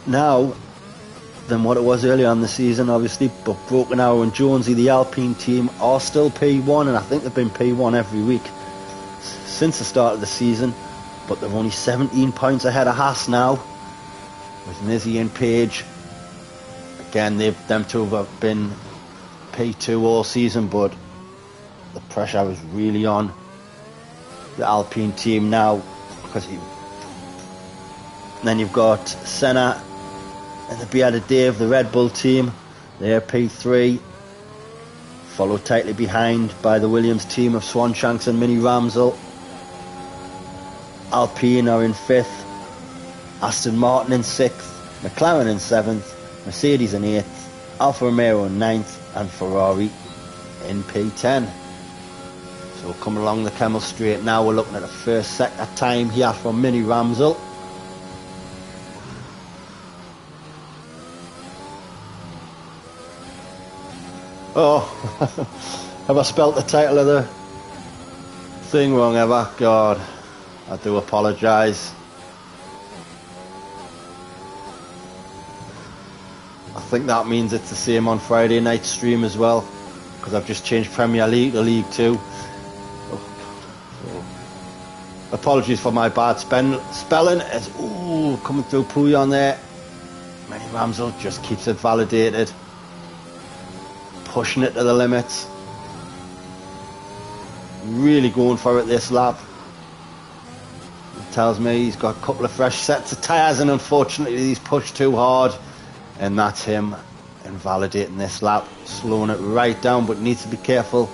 now than what it was earlier on the season, obviously. But Broken Arrow and Jonesy, the Alpine team, are still P1, and I think they've been P1 every week since the start of the season. But they're only 17 points ahead of Haas now, with Nizzy and Paige. Again, them two have been P2 all season, but the pressure is really on the Alpine team now, because then you've got Senna and the Bearded Dave, the Red Bull team. They're P3, followed tightly behind by the Williams team of Swanshanks and Mini Ramsel. Alpine are in 5th, Aston Martin in 6th, McLaren in 7th, Mercedes in 8th, Alfa Romeo in 9th, and Ferrari in P10. So coming along the Kemmel Straight now, we're looking at a first sector time here from Mini Ramsel. Oh, have I spelt the title of the thing wrong ever? God, I do apologise. I think that means it's the same on Friday night stream as well, because I've just changed Premier League to League 2. Apologies for my bad spelling. It's coming through Pouillon there. Mini Ramsel just keeps it validated. Pushing it to the limits. Really going for it this lap. It tells me he's got a couple of fresh sets of tyres, and unfortunately he's pushed too hard. And that's him invalidating this lap. Slowing it right down, but needs to be careful.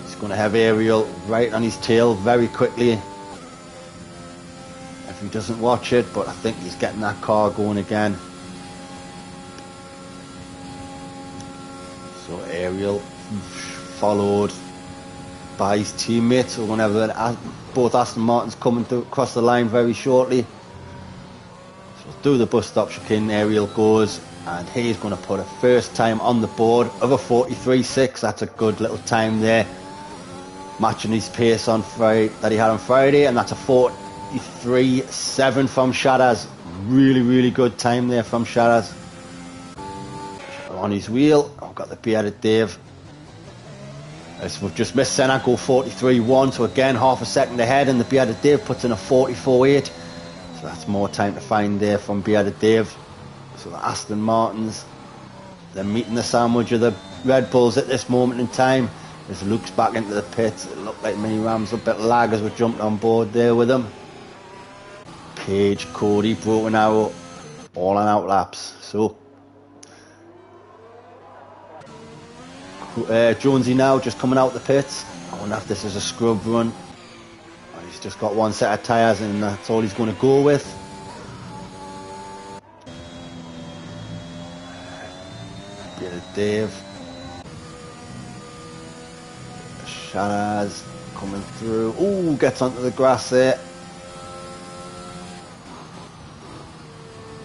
He's going to have Ariel right on his tail very quickly if he doesn't watch it, but I think he's getting that car going again. So Ariel followed by his teammates. So whenever both Aston Martins coming across the line very shortly. So through the bus stop chicane, Ariel goes, and he's going to put a first time on the board of a 43.6. That's a good little time there, matching his pace on Friday that he had on Friday, and that's a 43.7 from Shadows. Really good time there from Shadows. On his wheel, I've got the Bearded Dave. As we've just missed Senna go 43.1, so again half a second ahead, and the Bearded Dave puts in a 44.8. So that's more time to find there from Bearded Dave. So the Aston Martins, they're meeting the sandwich of the Red Bulls at this moment in time. As Luke's back into the pits, it looked like Mini Rams a bit lag as we jumped on board there with him. Page, Cody, Broken Arrow, all on out laps. So Jonesy now just coming out the pits. I wonder if this is a scrub run. He's just got one set of tyres and that's all he's going to go with. Bit of Dave. Shadaz coming through. Ooh, gets onto the grass there.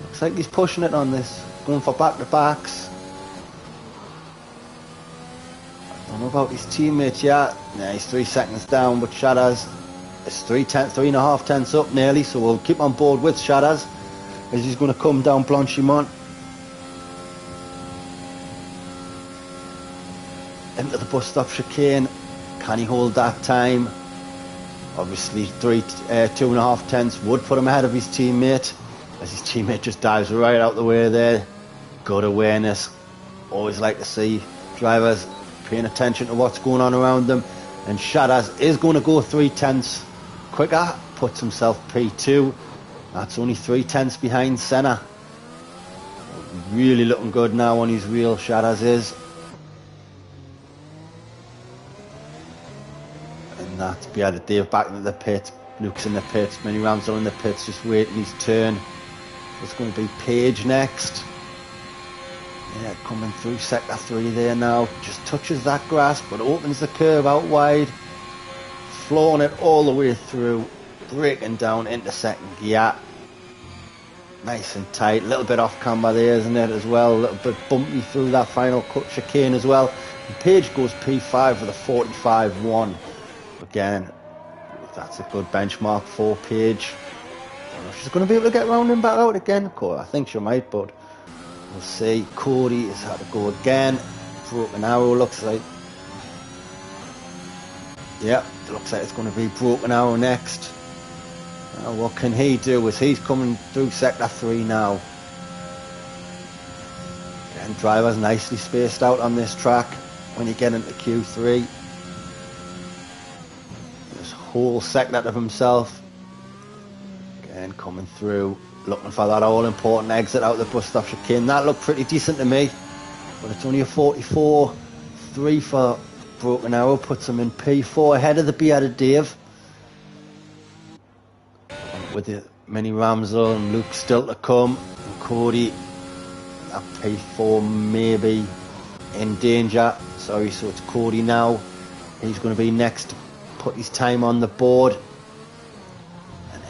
Looks like he's pushing it on this. Going for back-to-backs. I don't know about his teammates yet. Yeah, he's 3 seconds down, but Shadaz is 3.5 tenths up nearly, so we'll keep on board with Shadaz as he's going to come down Blanchimont. Into the bus stop chicane. Can he hold that time? Obviously 2.5 tenths would put him ahead of his teammate as his teammate just dives right out the way there. Good awareness. Always like to see drivers paying attention to what's going on around them. And Shadaz is going to go 3 tenths quicker, puts himself P2. That's only 3 tenths behind Senna. Really looking good now on his wheel, Shadaz is. And that's behind Dave back into the pit. Luke's in the pits, Mini Rams are in the pits, just waiting his turn. It's going to be Page next. Yeah, coming through sector 3 there now. Just touches that grass, but opens the curve out wide. Flooring it all the way through. Breaking down into second gear. Nice and tight. A little bit off camber there, isn't it, as well? A little bit bumpy through that final cut chicane as well. And Page goes P5 for the 45-1. Again, that's a good benchmark for Page. I don't know if she's going to be able to get round and back out again. Of course, I think she might, but we'll see. Cody has had to go again. Broken Arrow looks like. Yep, it looks like it's going to be Broken Arrow next. Now what can he do as he's coming through sector 3 now. Again, drivers nicely spaced out on this track when you get into Q3. This whole sector of himself. Again, coming through, looking for that all-important exit out the bus stop chicane. That looked pretty decent to me, but it's only a 44.3 for Broken Arrow, puts him in P4 ahead of the bearded Dave. With the Mini Ramsel and Luke still to come, and Cody at P4 maybe in danger. Sorry, so it's Cody now. He's going to be next to put his time on the board.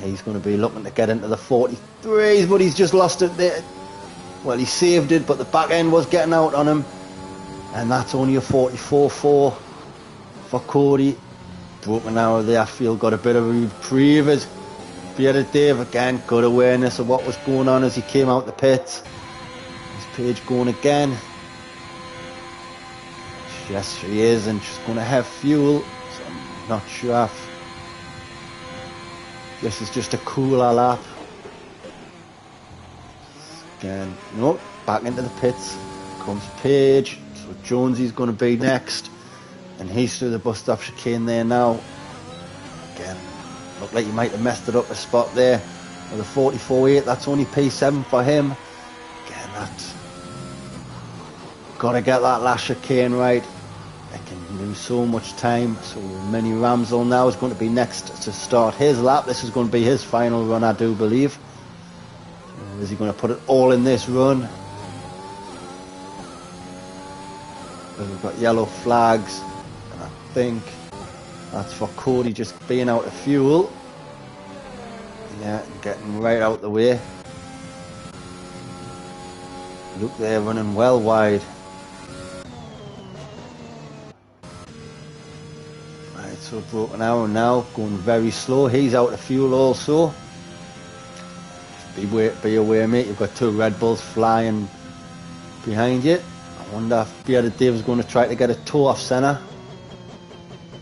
He's going to be looking to get into the 43s, but he's just lost it there. Well, he saved it, but the back end was getting out on him. And that's only a 44.4 for Cody. Broken Arrow there, I feel, got a bit of a reprieve as Bearded Dave again. Good awareness of what was going on as he came out the pits. Is Page going again? Yes, she is, and she's going to have fuel. So I'm not sure if this is just a cooler lap. Again, no, back into the pits comes Page. So Jonesy's going to be next, and he's through the bus stop chicane there now. Again, looked like he might have messed it up a spot there with a 44.8. That's only P7 for him. Again, that's got to get that last chicane right. They can lose so much time. So Mini Ramsel now is going to be next to start his lap. This is going to be his final run, I do believe. Is he going to put it all in this run? We've got yellow flags, and I think that's for Cody just being out of fuel. Yeah, getting right out the way. Look, they're running well wide. Right, so Broken Arrow now going very slow. He's out of fuel also. Be aware, mate. You've got 2 Red Bulls flying behind you. I wonder if Bearded Dave's going to try to get a toe off Senna.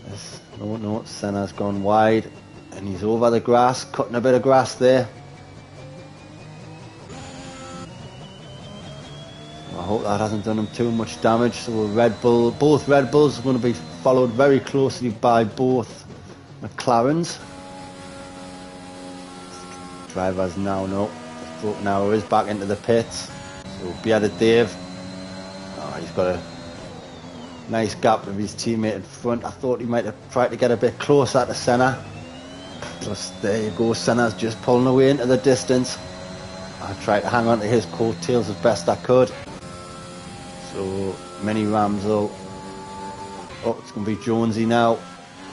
Yes, no, Senna's gone wide, and he's over the grass, cutting a bit of grass there. I hope that hasn't done him too much damage. So both Red Bulls are going to be followed very closely by both McLarens. Drivers now know Broken Arrow is back into the pits. So Bearded Dave, he's got a nice gap with his teammate in front. I thought he might have tried to get a bit closer to Senna. Just there you go, Senna's just pulling away into the distance. I tried to hang on to his coattails as best I could. So Mini Ramsel. Oh, it's going to be Jonesy now.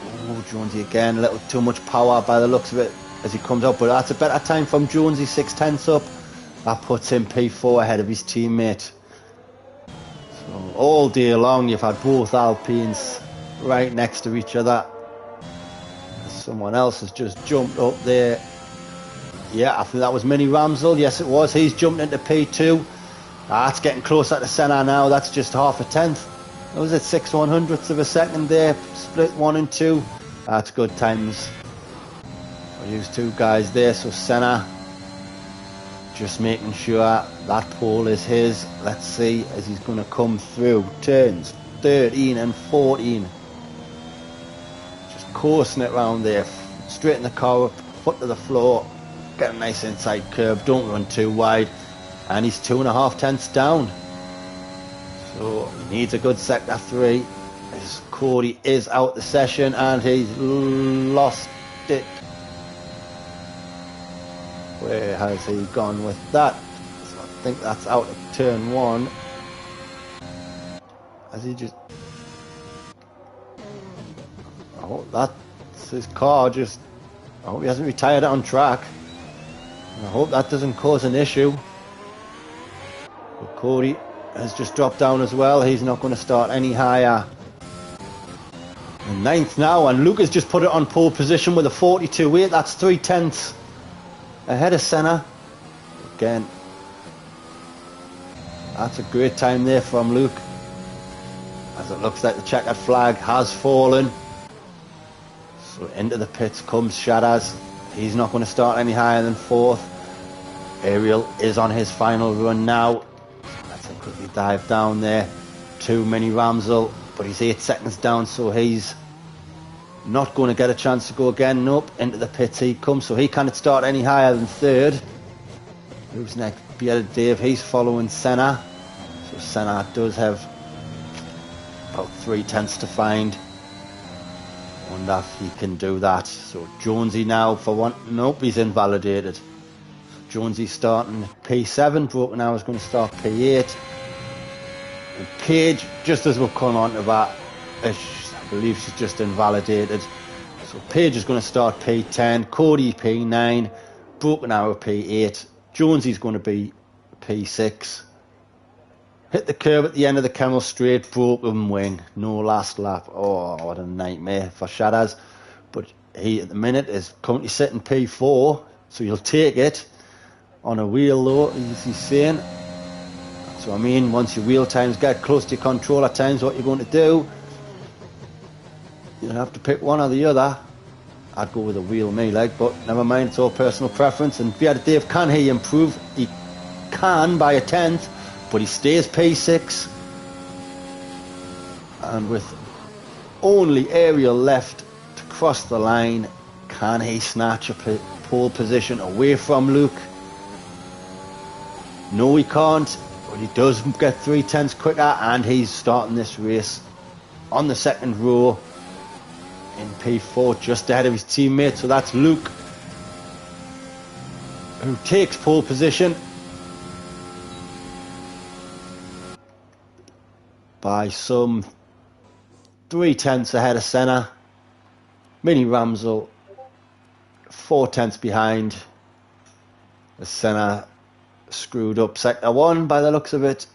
Oh, Jonesy again, a little too much power by the looks of it as he comes up, but that's a better time from Jonesy, 6/10 up. That puts him P4 ahead of his teammate. So all day long you've had both Alpines right next to each other. Someone else has just jumped up there. Yeah, I think that was Mini Ramsel. Yes, it was. He's jumped into P2. That's getting closer to Senna now. That's just half a tenth. That was at 6/100ths of a second there. Split 1 and 2. That's good times. I used two guys there. So Senna just making sure that pole is his. Let's see as he's going to come through. Turns 13 and 14. Just coursing it round there. Straighten the car up. Foot to the floor. Get a nice inside curve. Don't run too wide. And he's 2.5 tenths down. So he needs a good sector 3. As Cody is out the session and he's lost it. Where has he gone with that? So I think that's out of turn 1. Has he just... I hope that's his car just... I hope he hasn't retired it on track. I hope that doesn't cause an issue. But Cody has just dropped down as well. He's not going to start any higher. And 9th now, and Luke has just put it on pole position with a 42.8. That's 3 tenths ahead of Senna. Again, that's a great time there from Luke. As it looks like the checkered flag has fallen. So into the pits comes Shaddaz. He's not going to start any higher than 4th. Ariel is on his final run now. Let's quickly dive down there. 2 Mini Ramsel, but he's 8 seconds down, so he's not going to get a chance to go again. Nope, into the pits he comes, so he can't start any higher than 3rd. Who's next? Bearded Dave, he's following Senna. So Senna does have about 3 tenths to find. Wonder if he can do that. So Jonesy now for one. Nope, he's invalidated. Jonesy starting P7. Broken Arrow is going to start P8. And Paige, just as we've come on to that, I believe she's just invalidated. So Paige is going to start P10. Cody P9. Broken Arrow P8. Jonesy's going to be P6. Hit the curve at the end of the Kennel Straight, broken wing, no last lap. Oh, what a nightmare for Shaddaz. But he, at the minute, is currently sitting P4, so you'll take it on a wheel, though, as he's saying. So, I mean, once your wheel times get close to your controller times, what you're going to do, you'll have to pick one or the other. I'd go with a wheel, me, like, but never mind, it's all personal preference. And Bearded Dave, can he improve? He can by a tenth. But he stays P6, and with only Ariel left to cross the line, can he snatch a pole position away from Luke? No, he can't, but he does get 3 tenths quicker, and he's starting this race on the 2nd row in P4, just ahead of his teammate. So that's Luke, who takes pole position by some 3 tenths ahead of Senna. Mini Ramsel 4 tenths behind. As Senna screwed up sector 1 by the looks of it.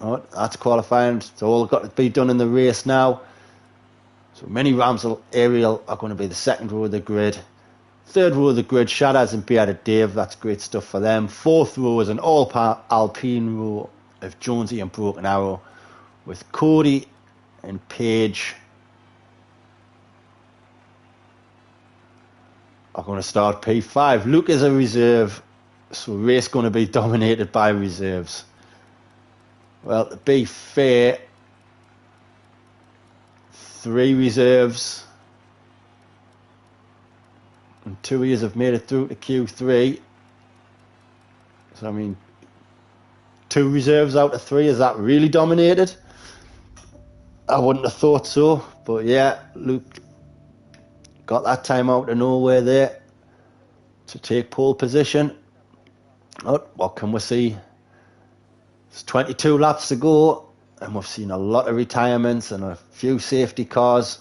Oh, that's qualifying. It's all got to be done in the race now. So Mini Ramsel, Ariel are going to be the 2nd row of the grid. 3rd row of the grid, Shaddaz and Bearded Dave. That's great stuff for them. 4th row is an all-Alpine row of Jonesy and Broken Arrow, with Cody and Paige are going to start P5. Luke is a reserve, so race going to be dominated by reserves. Well, to be fair, 3 reserves and 2 years have made it through to Q3. So I mean, 2 reserves out of 3, is that really dominated? I wouldn't have thought so, but yeah, Luke got that time out of nowhere there to take pole position. Oh, what can we see? There's 22 laps to go, and we've seen a lot of retirements and a few safety cars.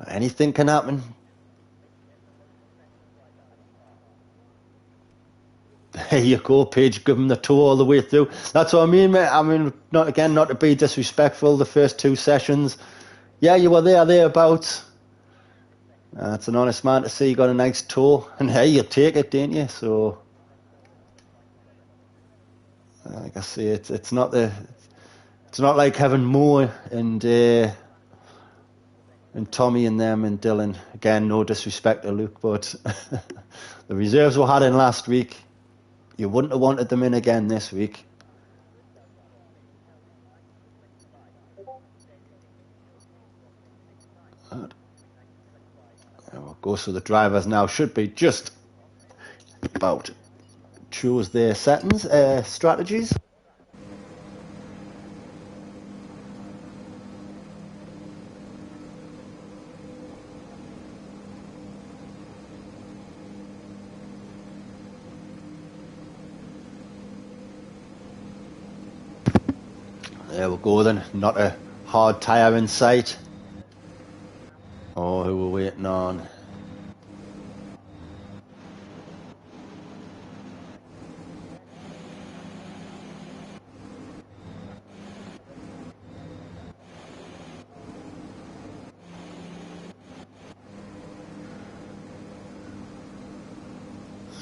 Anything can happen. There you go, Paige, give him the toe all the way through. That's what I mean, mate. I mean, not to be disrespectful, the first 2 sessions, yeah, you were thereabouts. It's an honest man to say you got a nice toe, and hey, you take it, don't you? So, like I say, it's not like having Mo and Tommy and them and Dylan. Again, no disrespect to Luke, but the reserves we had in last week, you wouldn't have wanted them in again this week. There we go. So the drivers now should be just about choose their settings, strategies. There we go then, not a hard tyre in sight. Oh, who we're waiting on?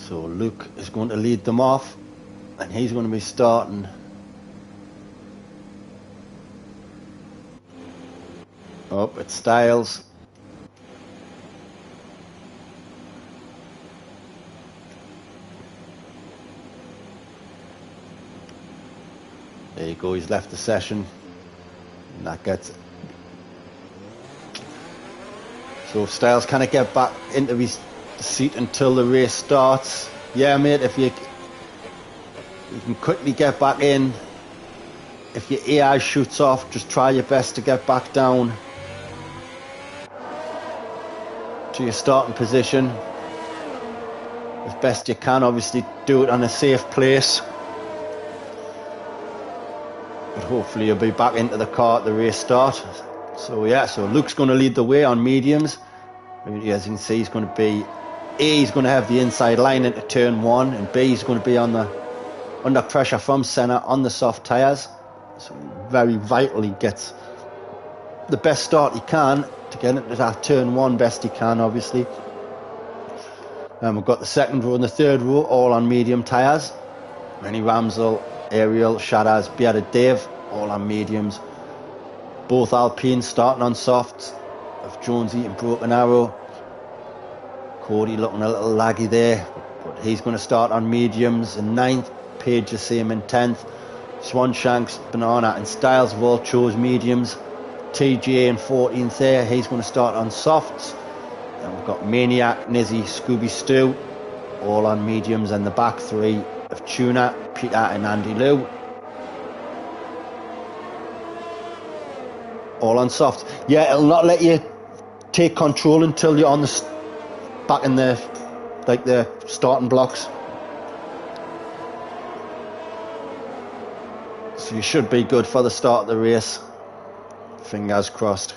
So Luke is going to lead them off, and he's going to be starting up at Styles. There you go, he's left the session, and that gets it. So Styles kind of get back into his seat until the race starts. Yeah, mate, if you can quickly get back in. If your AI shoots off, just try your best to get back down to your starting position as best you can. Obviously do it on a safe place, but hopefully you'll be back into the car at the race start. So yeah, so Luke's going to lead the way on mediums. As you can see, he's going to be he's going to have the inside line into turn 1, and B, he's going to be under pressure from centre on the soft tyres. So he very vitally gets the best start he can to get into that turn 1 best he can, obviously. And we've got the second row and the third row all on medium tyres. Rennie Ramsell, Ariel, Shaddaz, Beata Dave, all on mediums. Both Alpines starting on softs, of Jonesy and Broken Arrow. Cody looking a little laggy there, but he's going to start on mediums in 9th. Page the same in 10th. Swanshanks, Banana and Styles have all chose mediums. TJ in 14th there, he's going to start on softs. Then we've got Maniac, Nizzy, Scooby Stew, all on mediums, and the back 3 of Tuna, Peter and Andy Lou, all on soft. Yeah, it'll not let you take control until you're on back in the starting blocks. So you should be good for the start of the race. Fingers crossed.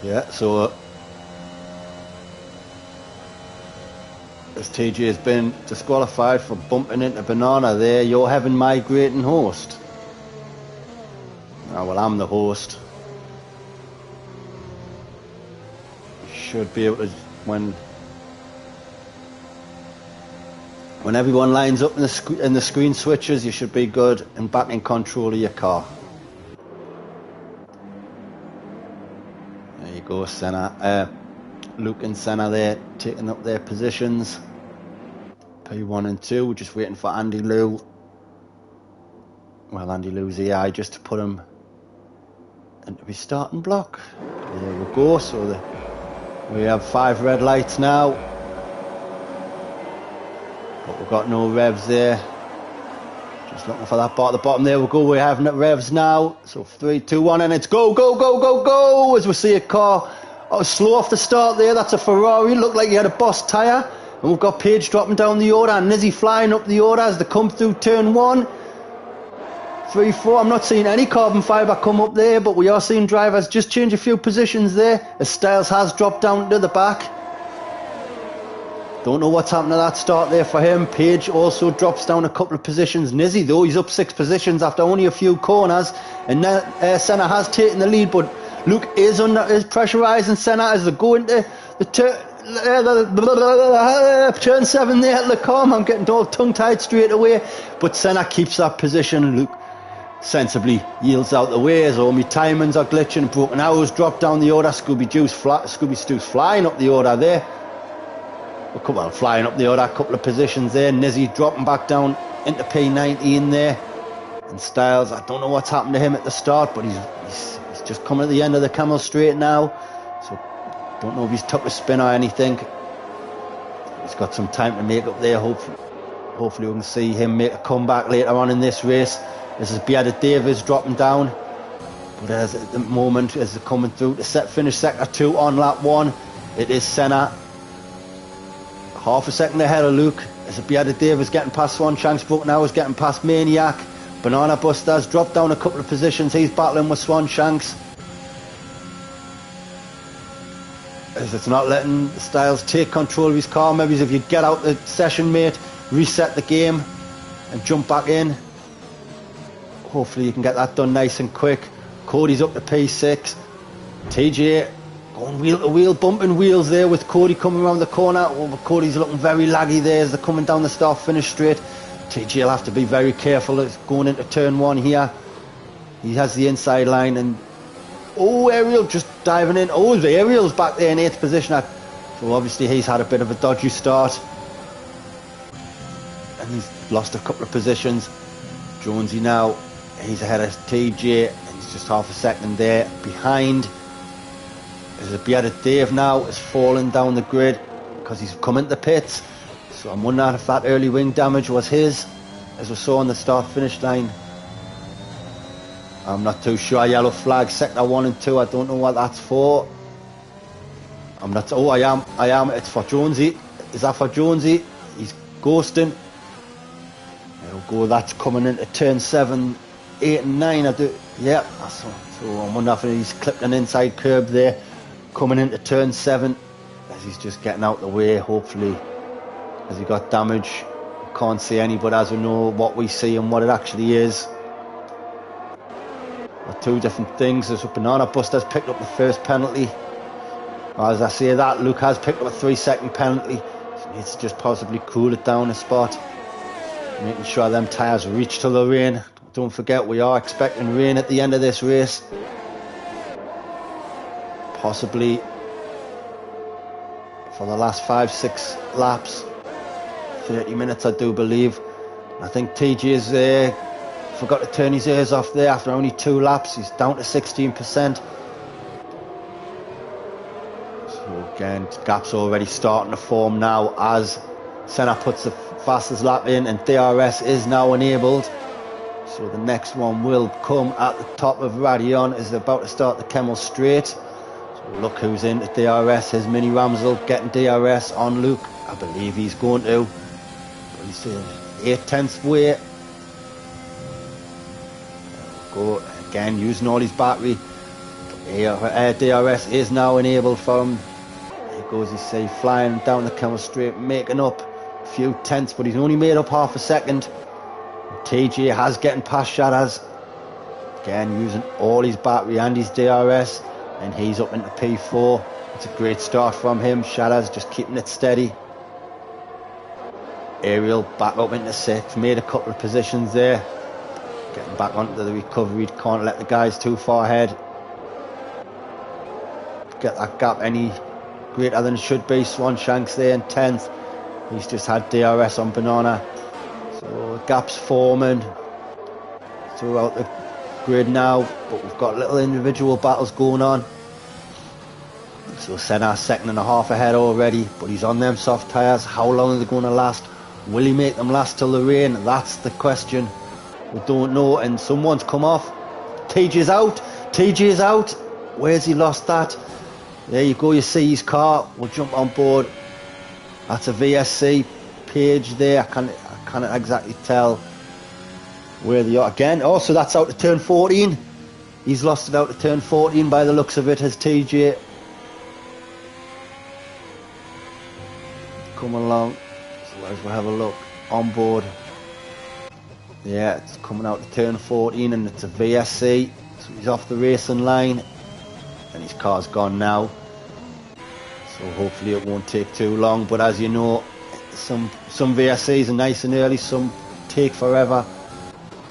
Yeah, so as TJ has been disqualified for bumping into Banana there, you're having migrating host. Oh, well, I'm the host. Should be able to, when When everyone lines up and the screen switches, you should be good and back in control of your car. There you go, Senna. Luke and Senna there taking up their positions. P1 and 2, we're just waiting for Andy Liu. Well, Andy Liu's AI just to put him into his starting block. There we go. So we have 5 red lights now. But we've got no revs there. Just looking for that bar at the bottom. There we go. We're having it revs now. So 3, 2, 1, and it's go, go, go, go, go. As we see a car slow off the start there. That's a Ferrari. Looked like he had a Boss tyre. And we've got Page dropping down the order and Nizzy flying up the order as they come through turn 1. 3, 4. I'm not seeing any carbon fibre come up there, but we are seeing drivers just change a few positions there as Styles has dropped down to the back. Don't know what's happened to that start there for him. Page also drops down a couple of positions. Nizzy, though, he's up 6 positions after only a few corners. And Senna has taken the lead, but Luke is pressurising Senna as they go into the turn 7 there at Beligum. I'm getting all tongue-tied straight away. But Senna keeps that position. Luke sensibly yields out the way as all my timings are glitching. Broken arrows drop down the order. Scooby Stoo's flying up the order there. Well, flying up the order, a couple of positions there. Nizzy dropping back down into P19 there. And Styles, I don't know what's happened to him at the start, but he's just coming at the end of the Camel Straight now. So, don't know if he's took a spin or anything. He's got some time to make up there. Hopefully we can see him make a comeback later on in this race. This is Bearded Davis dropping down. But at the moment, as they're coming through to finish sector 2 on lap 1, it is Senna. Half a second ahead of Luke. As Bearded Davis getting past Swan Shanks. Broken Arrows getting past Maniac. Banana Busters dropped down a couple of positions. He's battling with Swan Shanks. As it's not letting Styles take control of his car. Maybe if you get out the session, mate, reset the game and jump back in. Hopefully you can get that done nice and quick. Cody's up to P6. TJ going wheel to wheel, bumping wheels there with Cody coming around the corner. Oh, Cody's looking very laggy there as they're coming down the start finish straight. TJ will have to be very careful as going into turn 1 here. He has the inside line and Ariel just diving in. The Ariel's back there in 8th position. So obviously he's had a bit of a dodgy start and he's lost a couple of positions. Jonesy now, he's ahead of TJ and he's just half a second there behind. As a Bearded Dave now is falling down the grid because he's come into the pits. So I'm wondering if that early wing damage was his, as we saw on the start finish line. I'm not too sure. Yellow flag, sector 1 and 2. I don't know what that's for. I'm not. Oh, I am. It's for Jonesy. Is that for Jonesy? He's ghosting. There we go. That's coming into turn 7, 8 and 9. Yeah. So I wonder if he's clipped an inside curb there. Coming into turn 7 as he's just getting out the way. Hopefully, has he got damage? Can't see any, but as we know what we see and what it actually is are 2 different things. There's Banana Busters picked up the first penalty. As I say that, Luke has picked up a 3-second penalty. So he needs to just possibly cool it down a spot, making sure them tyres reach to the rain. Don't forget, we are expecting rain at the end of this race. Possibly for the last 5-6 laps, 30 minutes I do believe. I think TJ's forgot to turn his ears off there after only 2 laps. He's down to 16%. So again, gap's already starting to form now as Senna puts the fastest lap in and DRS is now enabled. So the next one will come at the top of Radion as they're about to start the Camel Straight. Look who's in at DRS. His Mini Ramsel getting DRS on Luke. I believe he's going to. But he's 8/10 way. Go again using all his battery. DRS is now enabled for him. There goes his safe flying down the Camel Straight, making up a few tenths, but he's only made up half a second. TJ has getting past Shadows. Again using all his battery and his DRS. And he's up into P4. It's a great start from him. Shadows just keeping it steady. Aerial back up into 6th, made a couple of positions there, getting back onto the recovery, can't let the guys too far ahead, get that gap any greater than it should be. Swanshank's there in 10th, he's just had DRS on Banana, so gaps forming throughout the grid now, but we've got little individual battles going on. So Senna's 2.5 ahead already, but he's on them soft tyres. How long are they going to last? Will he make them last till the rain? That's the question. We don't know. And someone's come off. TJ's out. TJ's out. Where's he lost that? There you go. You see his car. We'll jump on board. That's a VSC page there. I can't exactly tell where they are. Again, oh, so that's out to turn 14. He's lost it out to turn 14 by the looks of it, has TJ. Come along. So as we have a look on board. Yeah, it's coming out to turn 14 and it's a VSC. So he's off the racing line. And his car's gone now. So hopefully it won't take too long. But as you know, some VSCs are nice and early, some take forever.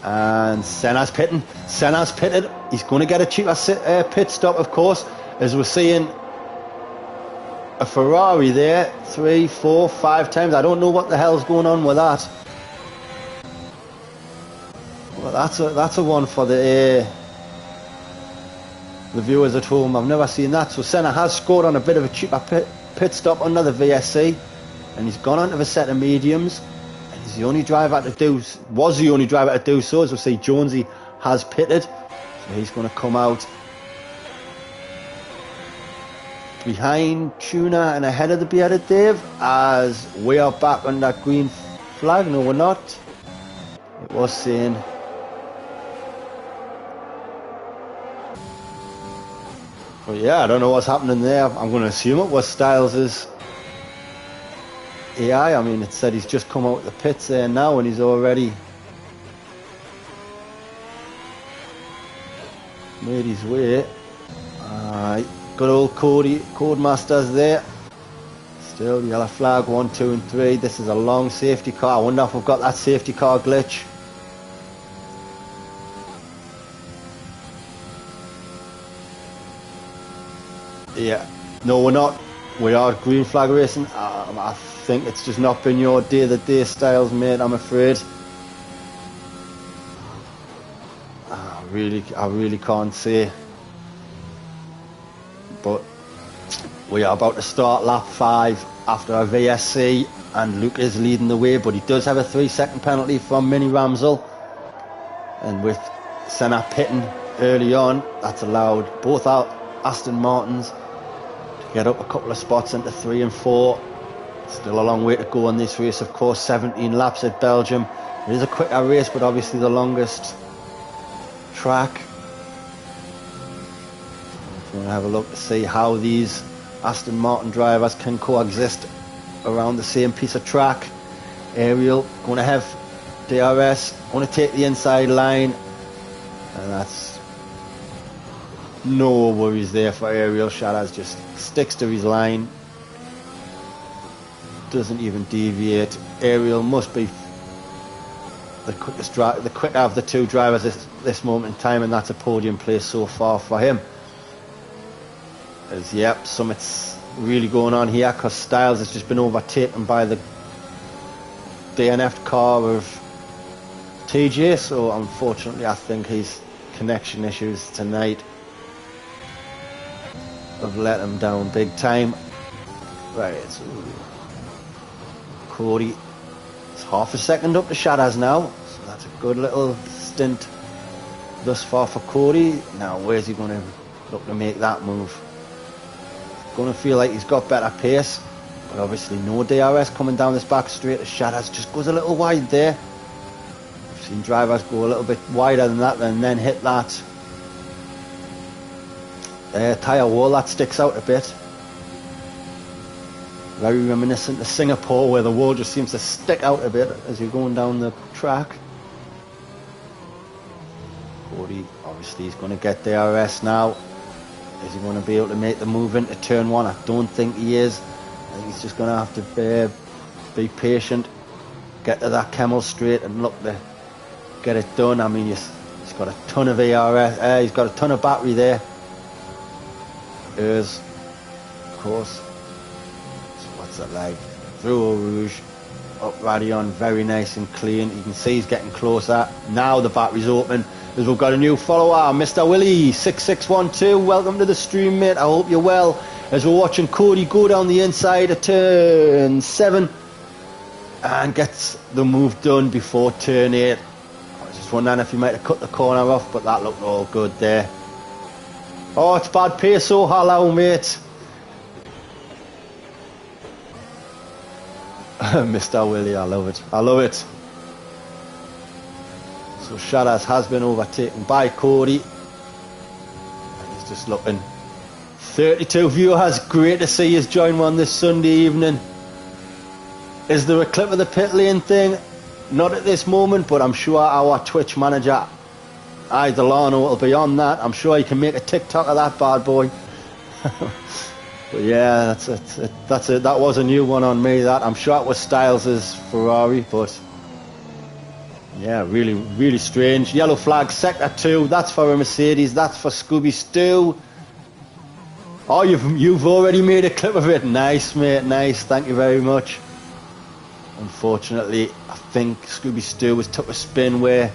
And Senna's pitting. Senna's pitted. He's going to get a cheaper pit stop, of course, as we're seeing a Ferrari there 3, 4, 5 times. I don't know what the hell's going on with that. Well, that's a one for the viewers at home. I've never seen that. So Senna has scored on a bit of a cheaper pit stop on another VSC, and he's gone onto a set of mediums. And he's the only driver to do. Was the only driver to do so. As we see, Jonesy has pitted, so he's going to come out behind Tuna and ahead of the bearded Dave, as we are back on that green flag. No, we're not. It was saying. But yeah, I don't know what's happening there. I'm going to assume it was Styles' AI. I mean, it said he's just come out of the pits there now and he's already made his way. Alright, good old Codemasters there. Still yellow flag 1, 2 and 3. This is a long safety car. I wonder if we've got that safety car glitch. Yeah, no, we're not. We are green flag racing. I think it's just not been your day of the day, Styles, mate, I'm afraid. I really can't say. But we are about to start lap 5 after a VSC, and Luke is leading the way, but he does have a 3-second penalty from Mini Ramsel. And with Senna pitting early on, that's allowed both our Aston Martins get up a couple of spots into 3 and 4. Still a long way to go on this race, of course. 17 laps at Belgium. It is a quicker race, but obviously the longest track. We're going to have a look to see how these Aston Martin drivers can coexist around the same piece of track. Ariel going to have DRS, going to take the inside line, and that's no worries there for Ariel. Sharaz just sticks to his line, doesn't even deviate. Ariel must be the quicker of the two drivers this moment in time, and that's a podium place so far for him. As yep, Summit's really going on here because Styles has just been overtaken by the DNF car of TJ, so unfortunately I think his connection issues tonight have let him down big time. Right, so Cody is half a second up to Shadas now, so that's a good little stint thus far for Cody. Now where's he going to look to make that move? Going to feel like he's got better pace, but obviously no DRS coming down this back straight. Shadas just goes a little wide there. I've seen drivers go a little bit wider than that and then hit that tyre wall. That sticks out a bit. Very reminiscent of Singapore, where the wall just seems to stick out a bit as you're going down the track. Cody, obviously he's going to get DRS now. Is he going to be able to make the move into turn 1? I don't think he is. I think he's just going to have to be patient. get to that Kemmel Straight and look to get it done. I mean, he's got a ton of ERS, he's got a ton of battery there. Of course. So what's that like? Through Eau Rouge, up Radion, very nice and clean. You can see he's getting closer. Now the battery's open, as we've got a new follower, Mr. Willie 6612. Welcome to the stream, mate. I hope you're well. As we're watching Cody go down the inside of turn 7 and gets the move done before turn 8. I was just wondering if he might have cut the corner off, but that looked all good there. Oh, it's bad peso. Hello, mate. Mr. Willie, I love it. I love it. So Shadas has been overtaken by Cody. And he's just looking. 32 viewers. Great to see you join one this Sunday evening. Is there a clip of the pit lane thing? Not at this moment, but I'm sure our Twitch manager, Delano, will be on that. I'm sure he can make a TikTok of that bad boy. But yeah, that's it. That was a new one on me. That I'm sure it was Styles' Ferrari, but yeah, really, really strange. Yellow flag, sector 2. That's for a Mercedes. That's for Scooby Stew. Oh, you've already made a clip of it. Nice, mate. Nice. Thank you very much. Unfortunately, I think Scooby Stew was took a spin where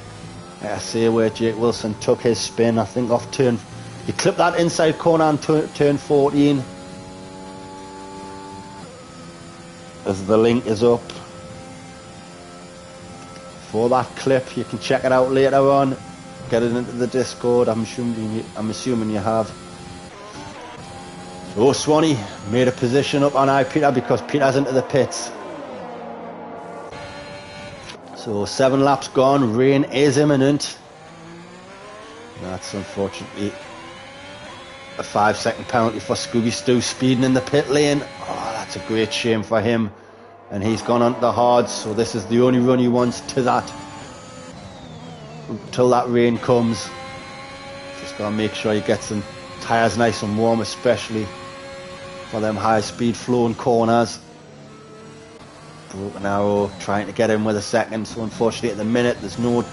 Jake Wilson took his spin. I think off turn. He clipped that inside corner on turn 14. As the link is up for that clip, you can check it out later on. Get it into the Discord. I'm assuming you have. So Swanee made a position up on Peter because Peter's into the pits. So 7 laps gone. Rain is imminent. That's unfortunately a 5-second penalty for Scooby Stew speeding in the pit lane. Oh, that's a great shame for him. And he's gone onto the hards, so this is the only run he wants to that until that rain comes. Just gotta make sure he gets them tyres nice and warm, especially for them high speed flowing corners. Broken arrow trying to get in with a second, so unfortunately at the minute there's no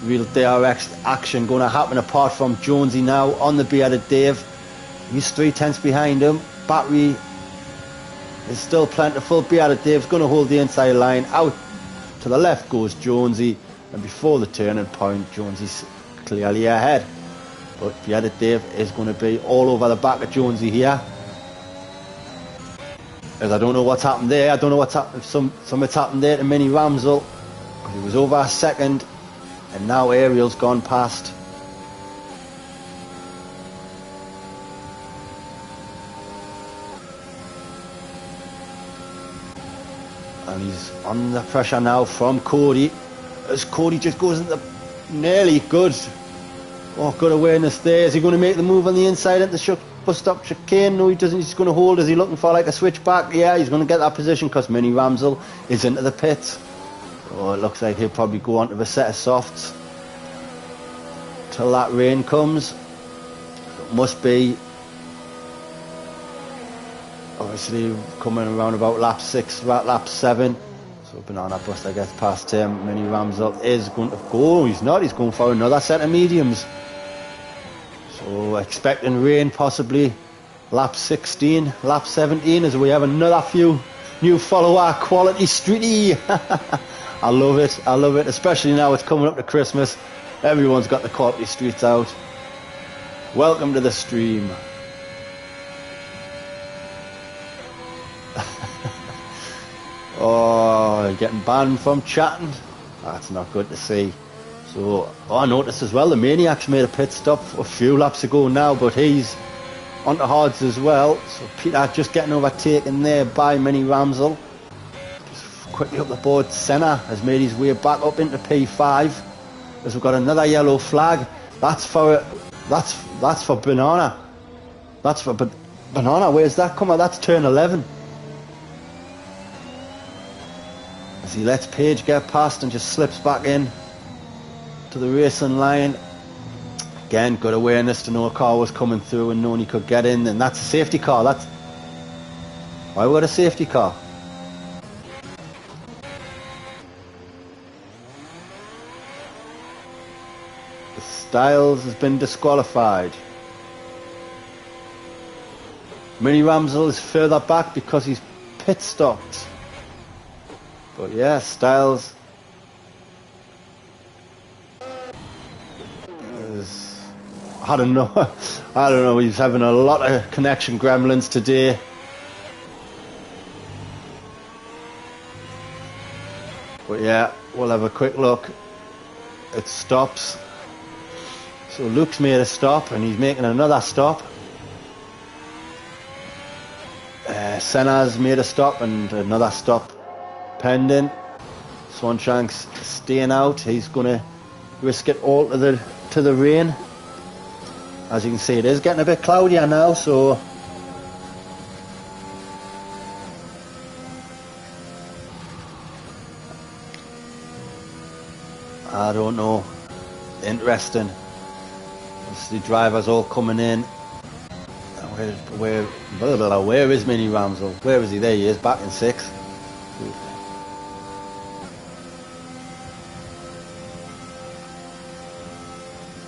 real DRX action going to happen apart from Jonesy now on the bearded Dave. He's 3/10 behind him. Battery is still plentiful. Bearded Dave's going to hold the inside line. Out to the left goes Jonesy, and before the turning point Jonesy's clearly ahead, but Bearded Dave is going to be all over the back of Jonesy here. As I don't know what's happened there. I don't know what's happened. Something's happened there to Mini Ramsel. He was over a second. And now Ariel's gone past. And he's under pressure now from Cody. As Cody just goes into nearly good. Oh, good awareness there. Is he going to make the move on the inside into the bus stop chicane? No, he doesn't. He's going to hold. Is he looking for like a switchback? Yeah, he's going to get that position because Mini Ramsel is into the pits. Oh, it looks like he'll probably go onto a set of softs till that rain comes. It must be obviously coming around about lap 6, lap 7. So Banana Bus, I guess, past him. Mini Ramsel is going to go. He's not. He's going for another set of mediums. So expecting rain possibly lap 16, lap 17 as we have another few new follower quality streety. I love it. I love it. Especially now it's coming up to Christmas. Everyone's got the quality streets out. Welcome to the stream. Oh, getting banned from chatting. That's not good to see. So, I noticed as well the Maniac's made a pit stop a few laps ago now, but he's onto hards as well. So Peter just getting overtaken there by Mini Ramsel. Just quickly up the board. Senna has made his way back up into P5. As we've got another yellow flag. That's for Banana. That's for Banana. Where's that come on? That's turn 11. As he lets Page get past and just slips back in to the racing line. Again, good awareness to know a car was coming through and knowing he could get in. And that's a safety car. That's why we got a safety car. Styles has been disqualified. Mini Ramsel is further back because he's pit stopped. But yeah, Styles is, I don't know, he's having a lot of connection gremlins today. But yeah, we'll have a quick look. It stops. So Luke's made a stop and he's making another stop. Senna's made a stop and another stop pending. Swanshank's staying out. He's going to risk it all to the rain. As you can see, it is getting a bit cloudier now, so I don't know. Interesting. The drivers all coming in. Where is Mini Ramsel? Where is he? There he is, back in 6th.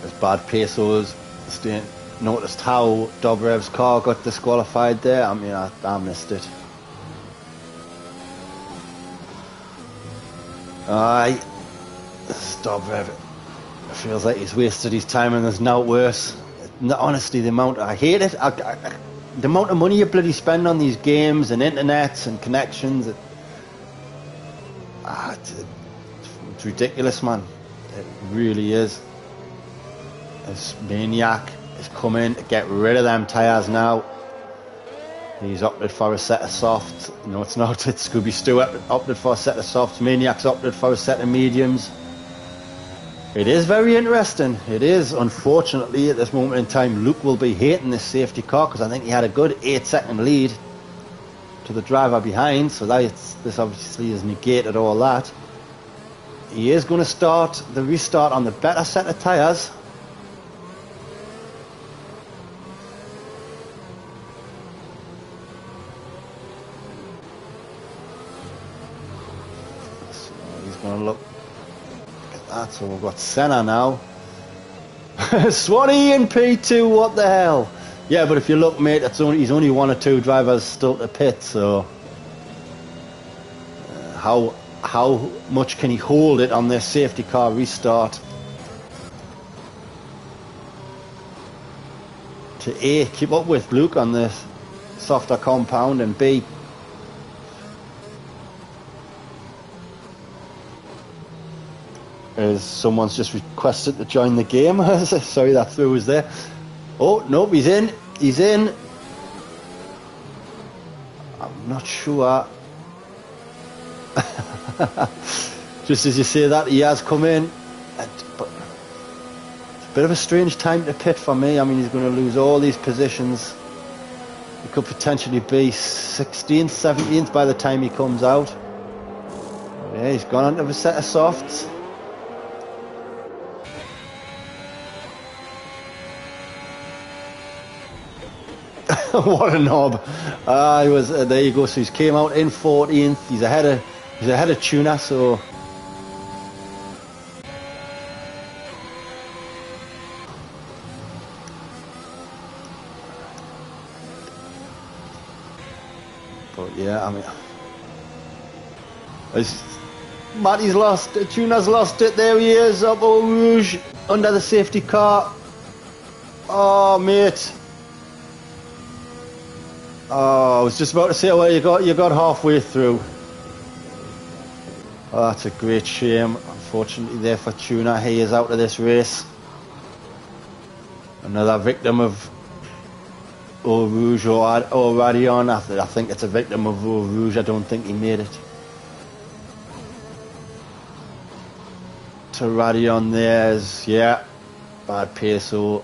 There's bad pesos. Noticed how Dobrev's car got disqualified there. I mean, I missed it. Aye, Dobrev feels like he's wasted his time and there's no worse. Honestly, the amount I hate it. The amount of money you bloody spend on these games and internets and connections. It's ridiculous, man. It really is. This maniac is coming to get rid of them tyres now. He's opted for a set of softs. No, it's not. It's Scooby Stewart opted for a set of softs. Maniac's opted for a set of mediums. It is very interesting. It is. Unfortunately, at this moment in time, Luke will be hating this safety car because I think he had a good 8-second lead to the driver behind. So this obviously has negated all that. He is going to start the restart on the better set of tyres. So he's going to look. So we've got Senna now. Swanee in P2, what the hell? Yeah, but if you look, mate, he's only 1 or 2 drivers still to pit, so how much can he hold it on this safety car restart? To A, keep up with Luke on this softer compound, and B, as someone's just requested to join the game. Sorry, that throw was there. Oh, nope, he's in. He's in. I'm not sure. Just as you say that, he has come in. But it's a bit of a strange time to pit for me. I mean, he's going to lose all these positions. He could potentially be 16th, 17th by the time he comes out. Yeah, he's gone onto a set of softs. What a knob! He was there. You go. So he's came out in 14th. He's ahead of Tuna. So but yeah, I mean, Matty's lost it. Tuna's lost it. There he is, up Eau Rouge under the safety car. Oh, mate. Oh, I was just about to say, well, you got halfway through. Oh, that's a great shame. Unfortunately, there for Tuna, he is out of this race. Another victim of Eau Rouge or Radion. I think it's a victim of Eau Rouge. I don't think he made it to Radion. There's, yeah, bad peso.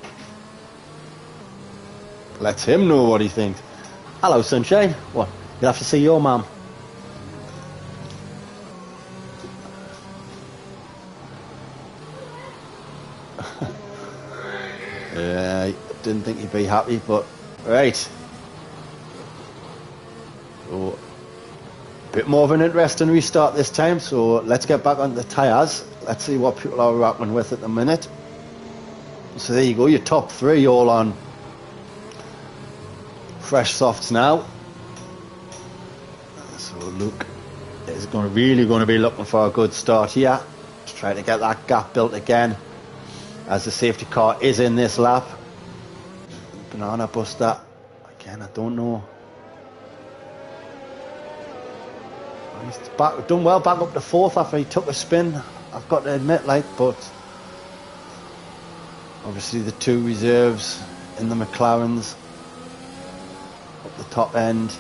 Let him know what he thinks. Hello, sunshine. What? You'll have to see your mum. Yeah, I didn't think he'd be happy, but right. So, a bit more of an interesting restart this time. So let's get back on the tyres. Let's see what people are rapping with at the minute. So there you go, your top three all on fresh softs now. So Luke is really going to be looking for a good start here. Just trying to get that gap built again, as the safety car is in this lap. Banana Buster, again, I don't know. He's done well back up to fourth after he took a spin, I've got to admit, but obviously the two reserves in the McLarens up the top end.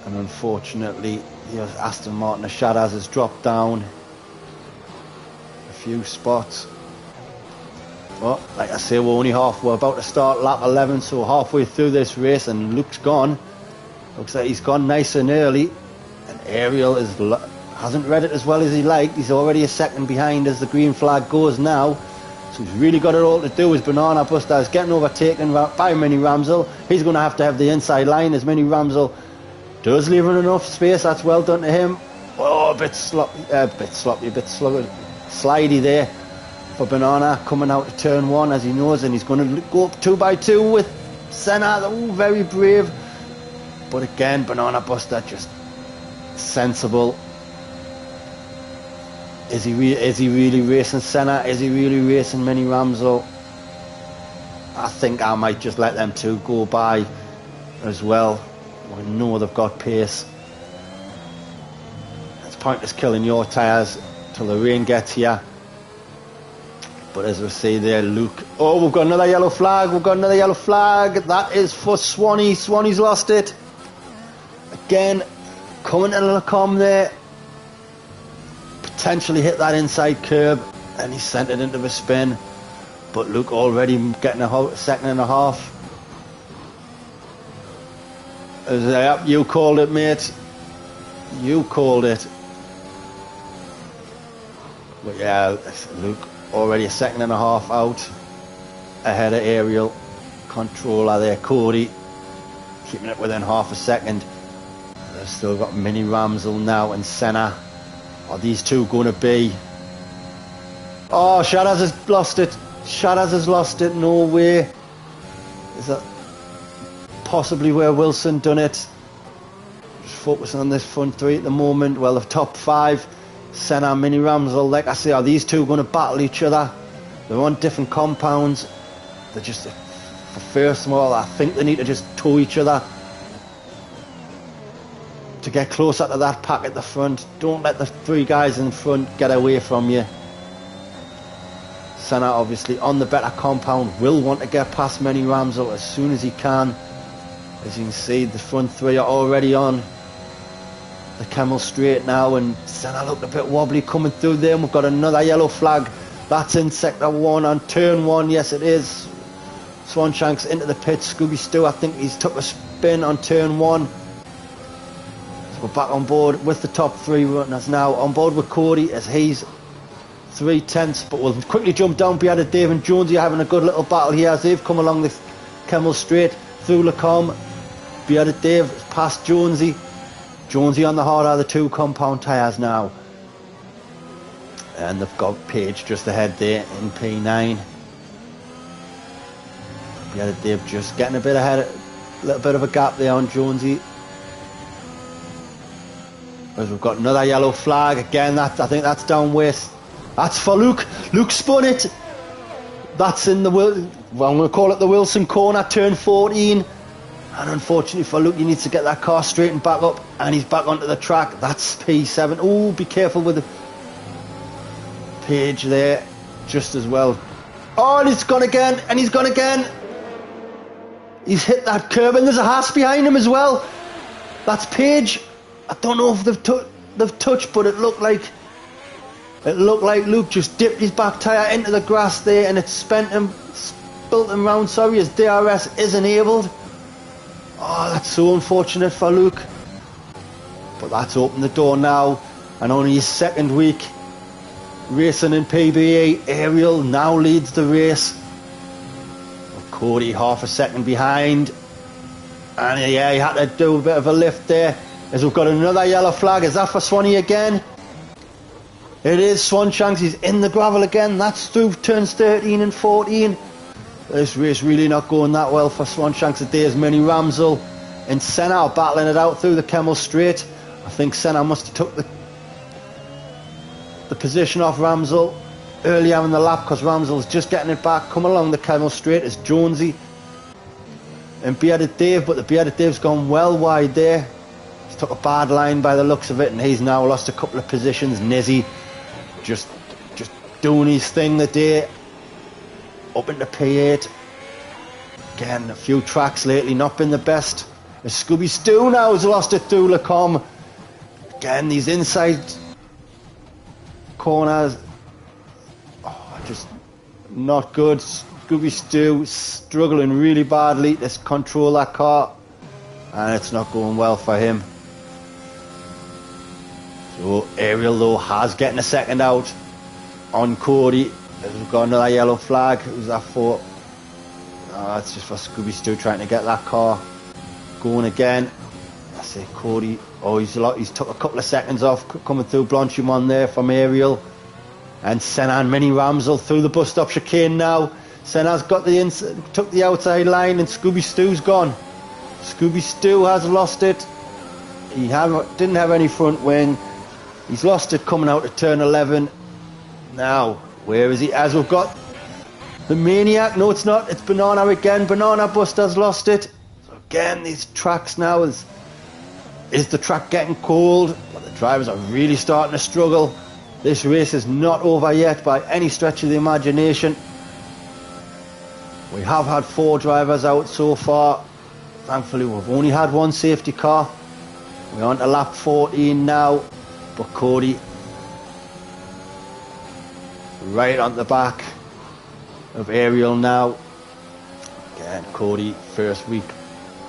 And unfortunately, the Aston Martin Shadas has dropped down a few spots. Well, like I say, we're about to start lap 11, so halfway through this race, and Luke's gone. Looks like he's gone nice and early, and Ariel hasn't read it as well as he liked. He's already a second behind as the green flag goes now, so he's really got it all to do. His Banana Buster is getting overtaken by Mini Ramsel. He's going to have the inside line as Mini Ramsel does leave him enough space. That's well done to him. Oh, a bit slidey there for Banana coming out to turn one, as he knows, and he's going to go up 2x2 with Senna. Oh, very brave. But again, Banana Buster just sensible. Is he really racing Senna? Is he really racing Mini Ramsel? I think I might just let them two go by as well. I know they've got pace. It's pointless killing your tyres till the rain gets here. But as we see there, Luke. Oh, we've got another yellow flag. That is for Swanee. Swanee's lost it. Again, coming to Beligum there. Potentially hit that inside curb, and he sent it into the spin. But Luke already getting a second and a half. Yep, you called it, mate. You called it. But yeah, Luke already a second and a half out ahead of Ariel. Controller there, Cody, keeping it within half a second. They've still got Mini Ramsel now and Senna. Are these two going to be? Oh, Shadas has lost it. Shadas has lost it. No way. Is that possibly where Wilson done it? Just focusing on this front three at the moment. Well, the top five, Senna, Mini Ramsel, like I say, are these two going to battle each other? They're on different compounds. They're just, first of all, I think they need to just tow each other to get closer to that pack at the front. Don't let the three guys in front get away from you. Senna, obviously on the better compound, will want to get past Mini Ramsel as soon as he can. As you can see, the front three are already on the Camel Straight now, and Senna looked a bit wobbly coming through there. And we've got another yellow flag. That's in sector one on turn one. Yes, it is. Swanshanks into the pit. Scooby Stew, I think he's took a spin on turn one. So we're back on board with the top three runners now. On board with Cody as he's 3/10, but we'll quickly jump down behind Dave and Jonesy having a good little battle here as they've come along the Camel Straight through Beligum. Behind Dave past Jonesy. Jonesy on the harder of the two compound tyres now. And they've got Page just ahead there in P9. Behind Dave just getting a bit ahead, a little bit of a gap there on Jonesy. As we've got another yellow flag again. I think that's down west. That's for Luke. Luke spun it. That's in the I'm going to call it the Wilson corner, turn 14. And unfortunately for Luke, he needs to get that car straightened back up, and he's back onto the track. That's P7. Oh, be careful with the Page there, just as well. Oh, and he's gone again, and he's gone again. He's hit that curb, and there's a Haas behind him as well. That's Page. I don't know if they've touched, but it looked like Luke just dipped his back tyre into the grass there, and it spilt him round. Sorry, his DRS is enabled. Oh, that's so unfortunate for Luke. But that's opened the door now, and only his second week racing in PBE. Ariel now leads the race. Cody half a second behind, and yeah, he had to do a bit of a lift there. As we've got another yellow flag. Is that for Swanee again? It is Swanshanks. He's in the gravel again. That's through turns 13 and 14. This race really not going that well for Swanshanks today, as Mini Ramsel and Senna are battling it out through the Kemmel Straight. I think Senna must have took the position off Ramsel earlier in the lap, because Ramsel's just getting it back. Coming along the Kemmel Straight is Jonesy and Bearded Dave, but the Bearded Dave's gone well wide there. He's took a bad line by the looks of it, and he's now lost a couple of positions. Nizzy just doing his thing today, up into P8. Again, a few tracks lately not been the best. Scooby Stew now has lost it through Lacombe. Again, these inside corners, just not good. Scooby Stew struggling really badly to control that car, and it's not going well for him. So Ariel though has getting a second out on Cody. We've got another yellow flag. Who's that for? Oh, that's just for Scooby Stew trying to get that car going again. I say Cody. Oh, he's took a couple of seconds off coming through Blanchimont there from Ariel. And Senna and Mini Ramsel through the bus stop chicane now. Senna's got took the outside line, and Scooby Stew's gone. Scooby Stew has lost it. He didn't have any front wing. He's lost it coming out of turn 11. Now, where is he? As we've got the Maniac. No, it's not. It's Banana again. Banana Buster's lost it. So again, these tracks now is the track getting cold? But the drivers are really starting to struggle. This race is not over yet by any stretch of the imagination. We have had 4 drivers out so far. Thankfully, we've only had 1 safety car. We're on to lap 14 now. But Cody right on the back of Ariel now. Again, Cody first week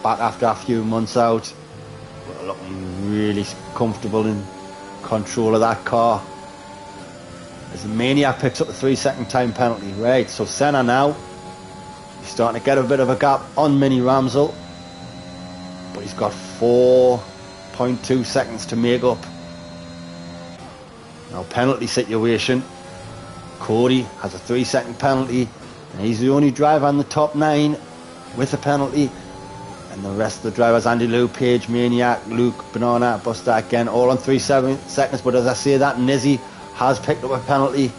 back after a few months out. We're looking really comfortable in control of that car. As the Maniac picks up the 3-second time penalty. Right, so Senna now, he's starting to get a bit of a gap on Mini Ramsel, but he's got 4.2 seconds to make up. Now, penalty situation. Cody has a 3-second penalty, and he's the only driver on the top 9 with a penalty. And the rest of the drivers, Andy Lou, Page, Maniac, Luke, Banana, Buster, again, all on 3 seconds. But as I say that, Nizzy has picked up a penalty.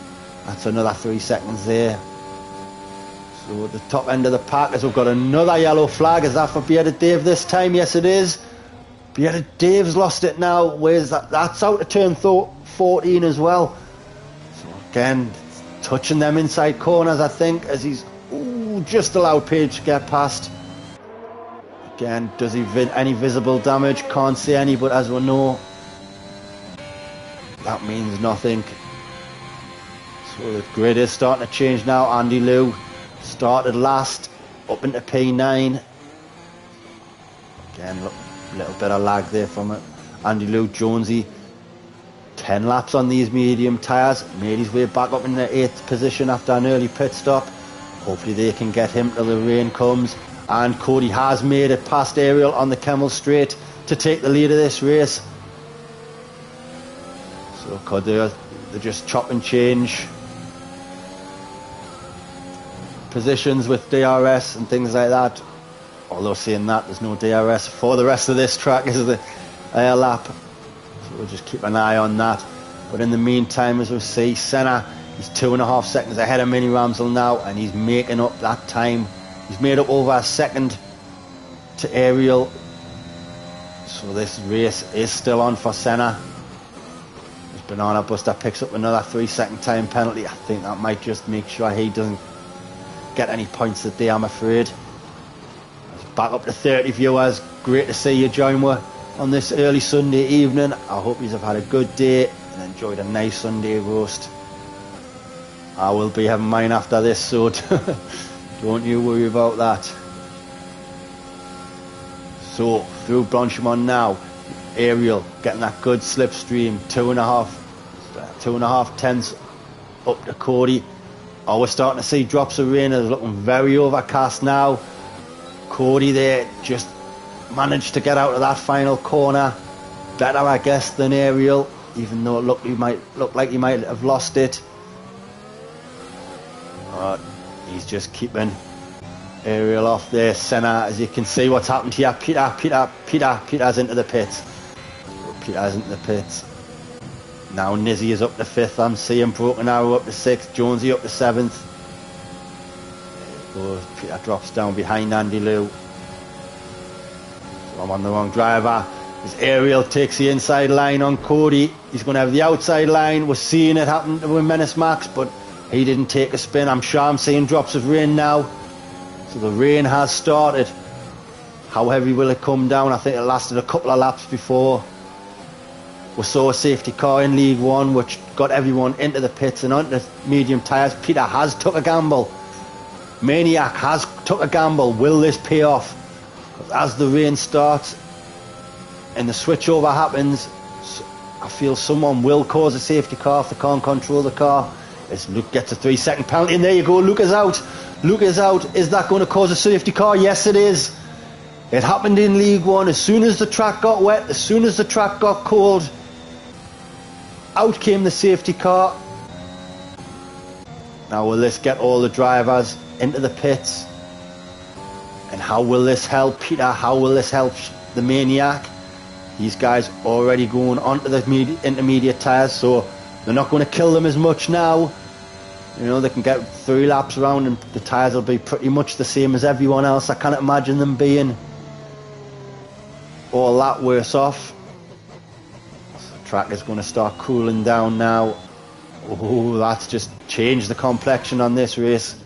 That's another 3 seconds there. So at the top end of the pack, as we've got another yellow flag. Is that for Bearded Dave this time? Yes, it is. Bearded Dave's lost it now. Where's that? That's out of turn 14 as well. So again, touching them inside corners, I think, as he's just allowed Page to get past. Again, does he any visible damage? Can't see any, but as we know, that means nothing. So the grid is starting to change now. Andy Lou started last, up into P9. Again, look, a little bit of lag there from it. Andy Lou, Jonesy, 10 laps on these medium tyres. Made his way back up in the 8th position after an early pit stop. Hopefully they can get him till the rain comes. And Cody has made it past Ariel on the Kemmel Straight to take the lead of this race. So they're just chop and change positions with DRS and things like that. Although saying that, there's no DRS for the rest of this track is the air lap. So we'll just keep an eye on that. But in the meantime, as we see, Senna, he's 2.5 seconds ahead of Mini Ramsel now, and he's making up that time. He's made up over a second to Ariel. So this race is still on for Senna. As Banana Buster picks up another 3-second time penalty. I think that might just make sure he doesn't get any points today, I'm afraid. Back up to 30 viewers. Great to see you join me on this early Sunday evening. I hope you have had a good day and enjoyed a nice Sunday roast. I will be having mine after this, so don't you worry about that. So through Blanchimont now, Ariel getting that good slipstream, 2.5 tenths up to Cody. Oh, we're starting to see drops of rain. It's looking very overcast now. Cody there just managed to get out of that final corner better, I guess, than Ariel. even though it looked like he might have lost it. He's just keeping Ariel off there. Senna, as you can see what's happened here. Peter's into the pits. Peter's into the pits. Now Nizzy is up to 5th. I'm seeing Broken Arrow up to 6th. Jonesy up to 7th. Peter drops down behind Andy Lou. So I'm on the wrong driver. As Ariel takes the inside line on Cody. He's going to have the outside line. We're seeing it happen to Menace Max, but he didn't take a spin. I'm sure I'm seeing drops of rain now. So the rain has started. How heavy will it come down? I think it lasted a couple of laps before we saw a safety car in League One, which got everyone into the pits and onto medium tyres. Peter has took a gamble. Maniac has took a gamble. Will this pay off? As the rain starts and the switchover happens, I feel someone will cause a safety car if they can't control the car. As Luke gets a 3-second penalty, and there you go, Luke is out. Luke is out. Is that going to cause a safety car? Yes, it is. It happened in League One. As soon as the track got wet, as soon as the track got cold, out came the safety car. Now will this get all the drivers into the pits? And how will this help Peter? How will this help the Maniac? These guys already going onto the intermediate tyres, so they're not going to kill them as much now. You know, they can get 3 laps around and the tyres will be pretty much the same as everyone else. I can't imagine them being all that worse off. So the track is going to start cooling down now. Oh, that's just changed the complexion on this race.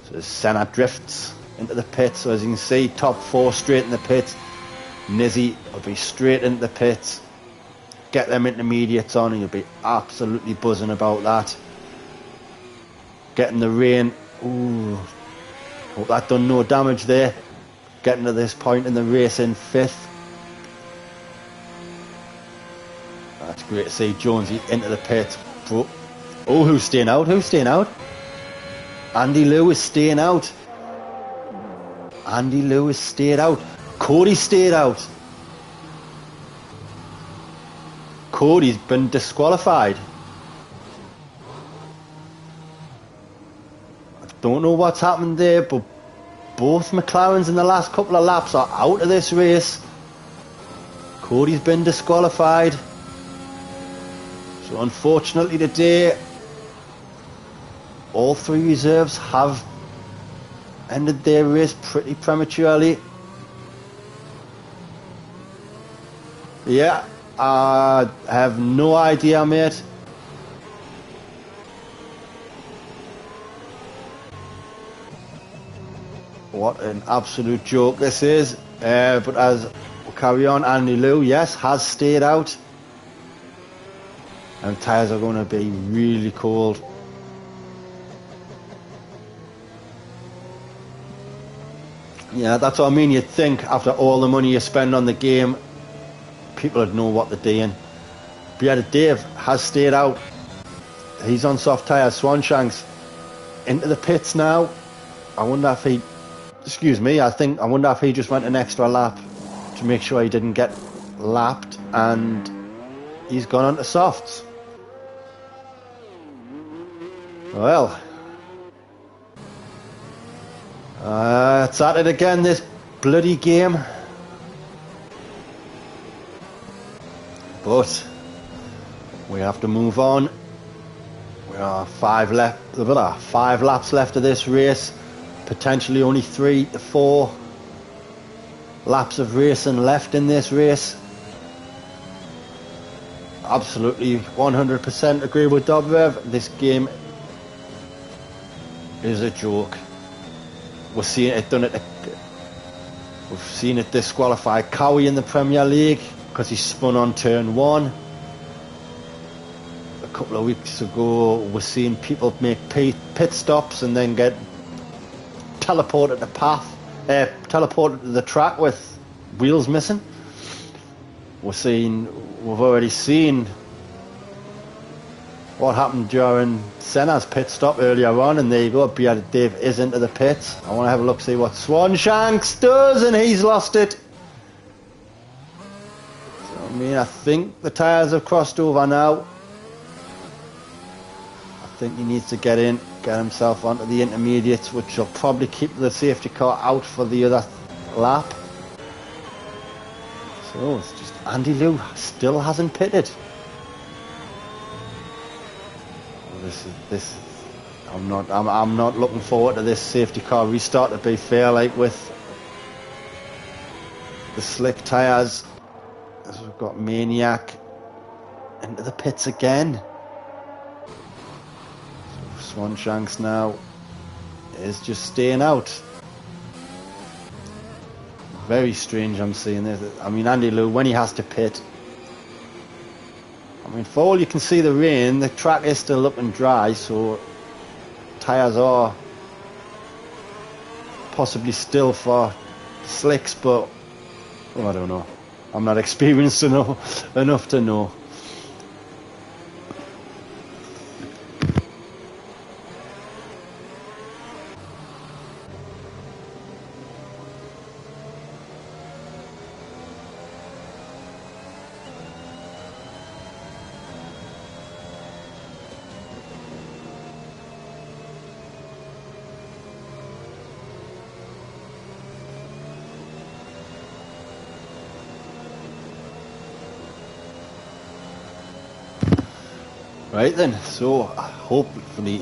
So Senna drifts into the pits. So as you can see, top 4 straight in the pits. Nizzy will be straight into the pits. Get them intermediates on and you'll be absolutely buzzing about that. Getting the rain. Ooh, hope that done no damage there. Getting to this point in the race in 5th. That's great to see Jonesy into the pits. Oh, who's staying out? Who's staying out? Andy Lou is staying out. Andy Lou has stayed out. Cody stayed out. Cody's been disqualified. I don't know what's happened there, but both McLarens in the last couple of laps are out of this race. Cody's been disqualified. So unfortunately today, all 3 reserves have ended their race pretty prematurely. Yeah, I have no idea, mate. What an absolute joke this is. But as we carry on, Andy Lou, yes, has stayed out. And tyres are going to be really cold. Yeah, that's what I mean. You'd think after all the money you spend on the game, people would know what they're doing. But yeah, Dave has stayed out. He's on soft tyres. Swanshanks into the pits now. I wonder if he... Excuse me, I wonder if he just went an extra lap to make sure he didn't get lapped, and he's gone on to softs. Well, it's at it again, this bloody game. But we have to move on. We are 5 laps left of this race. Potentially only 3 to 4 laps of racing left in this race. Absolutely 100% agree with Dobrev. This game is a joke. We're seeing it done it. We've seen it disqualify Cowie in the Premier League because he spun on turn 1. A couple of weeks ago, we're seeing people make pit stops and then get teleported teleported to the track with wheels missing. We've already seen what happened during Senna's pit stop earlier on, and there you go, Bearded Dave is into the pits. I want to have a look, see what Swanshanks does, and he's lost it. So, I mean, I think the tyres have crossed over now. I think he needs to get in, get himself onto the intermediates, which will probably keep the safety car out for the other lap. So it's just Andy Liu still hasn't pitted. I'm not looking forward to this safety car restart, to be fair, like with the slick tyres. As we've got Maniac into the pits again. So Swanshanks now is just staying out. Very strange I'm seeing this. I mean, Andy Liu, when he has to pit, I mean, for all you can see the rain, the track is still looking dry, so tyres are possibly still for slicks, but I don't know. I'm not experienced enough to know. Right then, so hopefully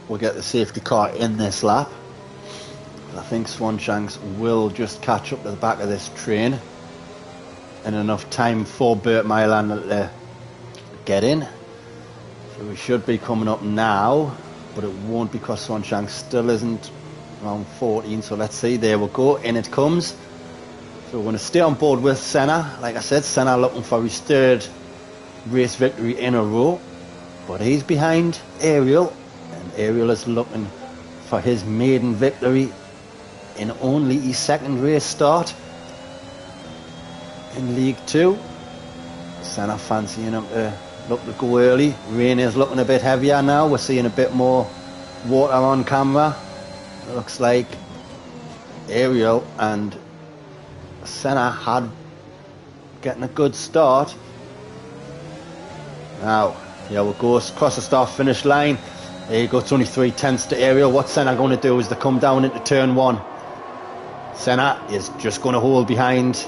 we'll get the safety car in this lap. I think Swanshanks will just catch up to the back of this train in enough time for Burt Mylander to get in. So we should be coming up now, but it won't because Swanshanks still isn't around 14. So let's see, there we go, in it comes. So we're going to stay on board with Senna. Like I said, Senna looking for his third race victory in a row, but he's behind Ariel, and Ariel is looking for his maiden victory in only his second race start in League 2. Senna fancying him to look to go early. Rain is looking a bit heavier now. We're seeing a bit more water on camera. It looks like Ariel and Senna had getting a good start. Now, here we go, across the start finish line. There you go, it's only 3/10 to Ariel. What Senna going to do is to come down into turn 1. Senna is just going to hold behind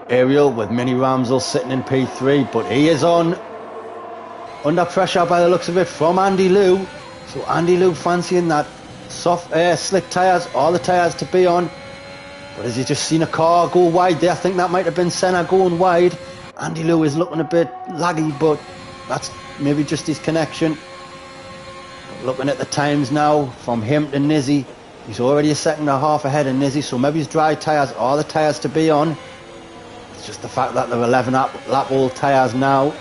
Ariel with Mini Ramsel sitting in P3, but he is under pressure by the looks of it from Andy Liu. So Andy Liu fancying that soft slick tyres, all the tyres to be on. But has he just seen a car go wide there? I think that might have been Senna going wide. Andy Liu is looking a bit laggy, but that's maybe just his connection. But looking at the times now, from him to Nizzy, he's already a second and a half ahead of Nizzy, so maybe his dry tyres are the tyres to be on. It's just the fact that they're 11 lap old tyres now.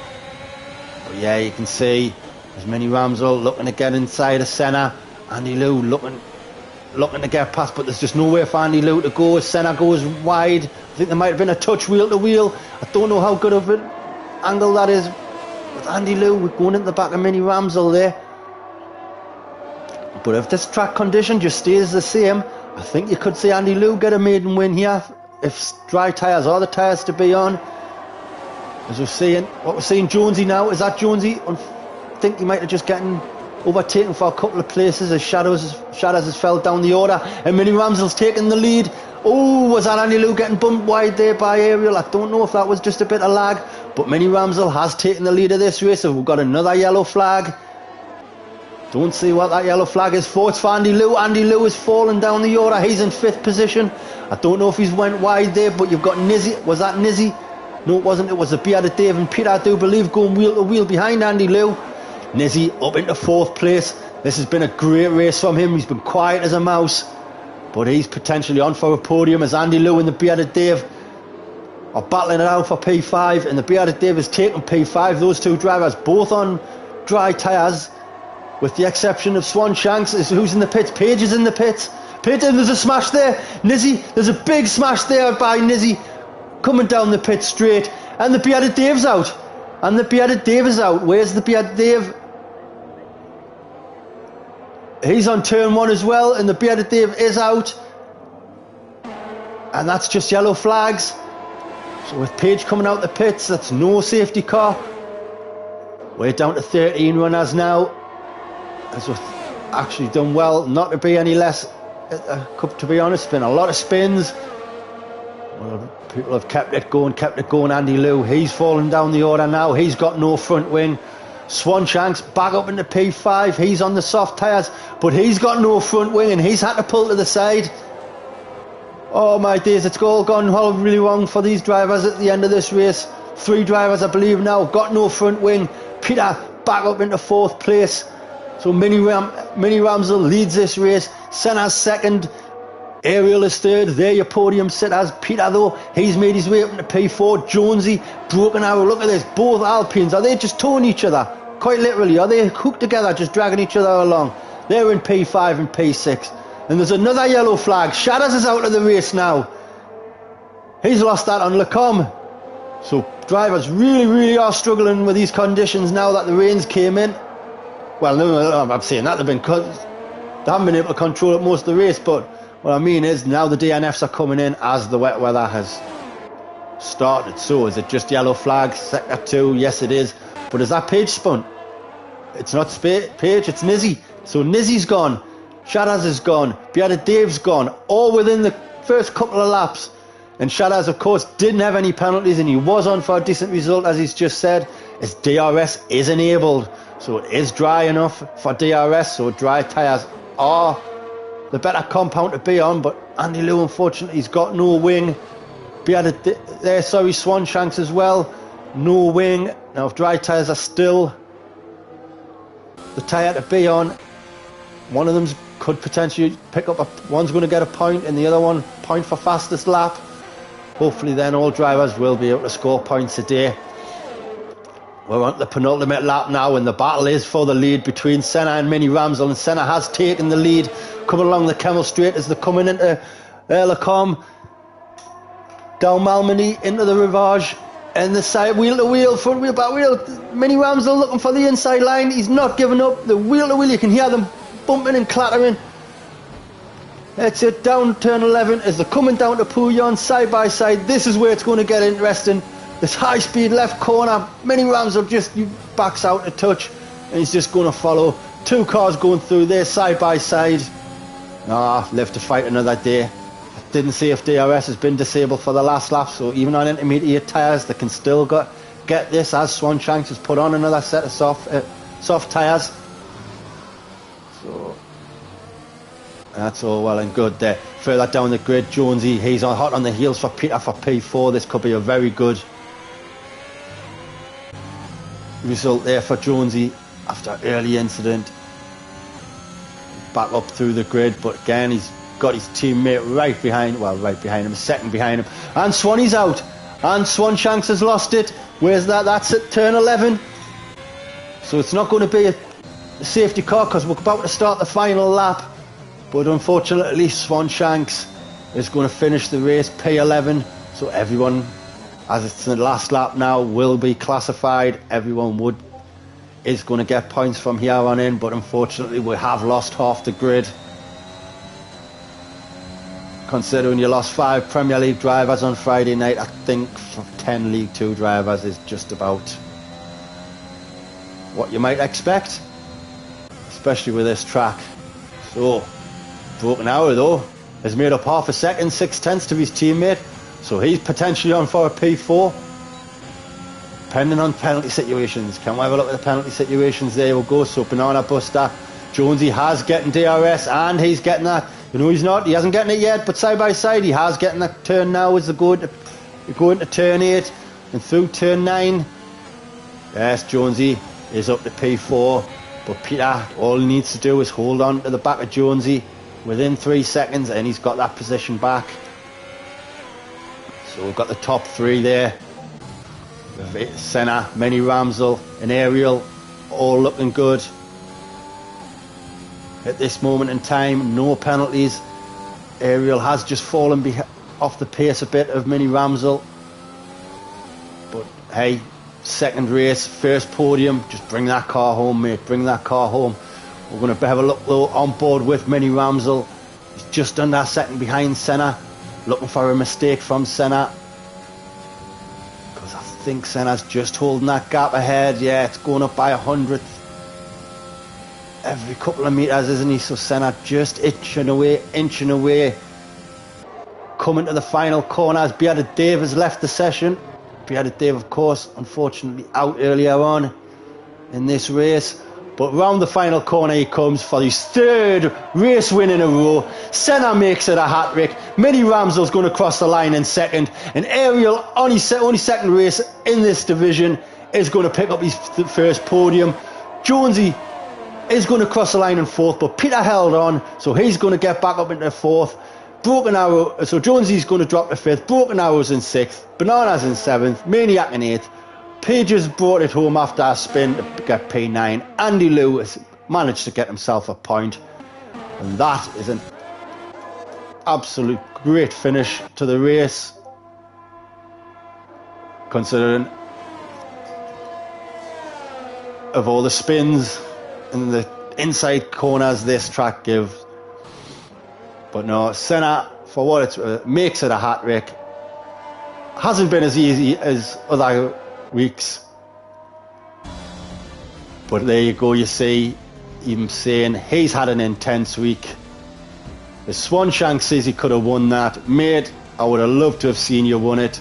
But yeah, you can see there's Mini Ramsel looking to get inside of Senna. Andy Liu looking to get past, but there's just nowhere for Andy Liu to go as Senna goes wide. I think there might have been a touch wheel to wheel. I don't know how good of an angle that is with Andy Liu going into the back of Mini Ramsel there. But if this track condition just stays the same, I think you could see Andy Liu get a maiden win here if dry tyres are the tyres to be on. As we're seeing Jonesy now, is that Jonesy? I think he might have just gotten overtaken for a couple of places as Shadows has fell down the order, and Mini Ramsel's taking the lead. Oh, was that Andy Liu getting bumped wide there by Ariel? I don't know if that was just a bit of lag, but Mini Ramsel has taken the lead of this race. So we've got another yellow flag. Don't see what that yellow flag is for. It's for Andy Liu. Andy Liu is falling down the order. He's in 5th position. I don't know if he's went wide there, but you've got Nizzy. Was that Nizzy? No, it wasn't. It was a Bearded Dave and Peter, I do believe, going wheel to wheel behind Andy Liu. Nizzy up into 4th place. This has been a great race from him. He's been quiet as a mouse, but he's potentially on for a podium as Andy Liu and the Bearded Dave are battling it out for P5, and the Bearded Dave is taking P5. Those two drivers both on dry tyres, with the exception of Swanshanks. Who's in the pits? Page is in the pits. And there's a smash there. Nizzy, there's a big smash there by Nizzy coming down the pit straight, and the Bearded Dave's out. And the Bearded Dave is out. Where's the Bearded Dave? He's on turn 1 as well, and the Bearded Dave is out. And that's just yellow flags. So with Page coming out the pits, that's no safety car. We're down to 13 runners now. As we've actually done well not to be any less, to be honest. Been a lot of spins. Well, people have kept it going. Andy Liu, he's falling down the order now. He's got no front wing. Swanshanks back up into P5. He's on the soft tyres, but he's got no front wing and he's had to pull to the side. Oh my days, it's all gone really wrong for these drivers at the end of this race. 3 drivers, I believe now, got no front wing. Peter back up into 4th place. So Mini Ramsel leads this race. Senna's second. Ariel is third. There your podium sitters. Peter though, he's made his way up into P4. Jonesy, Broken Arrow. Look at this. Both Alpines. Are they just towing each other? Quite literally. Are they hooked together, just dragging each other along? They're in P5 and P6. And there's another yellow flag. Shadows is out of the race now. He's lost that on Beligum. So drivers really are struggling with these conditions now that the rains came in. Well, no, I'm saying that they haven't been able to control it most of the race, but what I mean is now the DNFs are coming in as the wet weather has started. So is it just yellow flags? Sector 2, yes it is. But is that Page spun? It's not Page, it's Nizzy. So Nizzy's gone. Shadows is gone. Beata Dave's gone. All within the first couple of laps. And Shadows, of course, didn't have any penalties and he was on for a decent result, as he's just said. His DRS is enabled. So it is dry enough for DRS. So dry tyres are the better compound to be on. But Andy Liu, unfortunately, he's got no wing. Swanshanks as well. No wing. Now, if dry tyres are still the tyre to be on, one of them could potentially pick up one's going to get a point and the other one point for fastest lap. Hopefully then all drivers will be able to score points today. We're on the penultimate lap now and the battle is for the lead between Senna and Mini Ramsel, and Senna has taken the lead coming along the Kemmel Straight as they're coming into Beligum, down Malmedy into the Rivage, and the side wheel to wheel, front wheel, back wheel. Mini Ramsel looking for the inside line. He's not giving up. The wheel to wheel, you can hear them bumping and clattering. That's it, down turn 11 as they're coming down to Pouillon side by side. This is where it's going to get interesting. This high speed left corner, Mini Ramsel just backs out a touch and he's just going to follow. 2 cars going through there side by side. Live to fight another day. Didn't see if DRS has been disabled for the last lap, so even on intermediate tyres they can still get this, as Swanshanks has put on another set of soft tyres. So that's all well and good there. Further down the grid, Jonesy, he's hot on the heels for Peter for P4. This could be a very good result there for Jonesy after early incident. Back up through the grid, but again he's got his teammate right behind him, second behind him, and Swanie's out, and Swanshanks has lost it. Where's that? That's at turn 11. So it's not going to be a safety car because we're about to start the final lap. But unfortunately, Swanshanks is going to finish the race P11. So everyone, as it's the last lap now, will be classified. Everyone is going to get points from here on in. But unfortunately, we have lost half the grid. Considering you lost 5 Premier League drivers on Friday night, I think 10 League 2 drivers is just about what you might expect, especially with this track. So, Broken Arrow though has made up half a second, 6/10 to his teammate, so he's potentially on for a P4, depending on penalty situations. Can we have a look at the penalty situations? There we go. So Banana Buster, Jonesy has getting DRS and he's getting that. You know, he hasn't getting it yet, but side by side he has getting that turn now as they go into turn 8 and through turn 9. Yes, Jonesy is up to P4, but Peter, all he needs to do is hold on to the back of Jonesy within 3 seconds and he's got that position back. So we've got the top 3 there. Senna, Mini Ramsel and Ariel all looking good. At this moment in time, no penalties. Ariel has just fallen off the pace a bit of Mini Ramsel. But hey, second race, first podium, just bring that car home, mate, bring that car home. We're going to have a look though on board with Mini Ramsel. He's just under a second behind Senna. Looking for a mistake from Senna. Because I think Senna's just holding that gap ahead. Yeah, it's going up by 100th. Every couple of metres, isn't he? So Senna just inching away. Coming to the final corner as Bearded Dave has left the session. Bearded Dave, of course, unfortunately out earlier on in this race. But round the final corner he comes for his third race win in a row. Senna makes it a hat-trick. Mini Ramsdale's going to cross the line in second. And Ariel, only second race in this division, is going to pick up his first podium. Jonesy is going to cross the line in fourth, but Peter held on, so he's going to get back up into fourth. Broken Arrow, so Jonesy's going to drop to fifth. Broken Arrow's in sixth. Bananas in seventh. Maniac in eighth. Page has brought it home after a spin to get P9. Andy Liu has managed to get himself a point. And that is an absolute great finish to the race. Considering of all the spins and the inside corners this track gives. But no, Senna, for what it's makes it a hat-trick. Hasn't been as easy as other weeks. But there you go, you see, even saying he's had an intense week. The Swanshank says he could have won that. Mate, I would have loved to have seen you won it.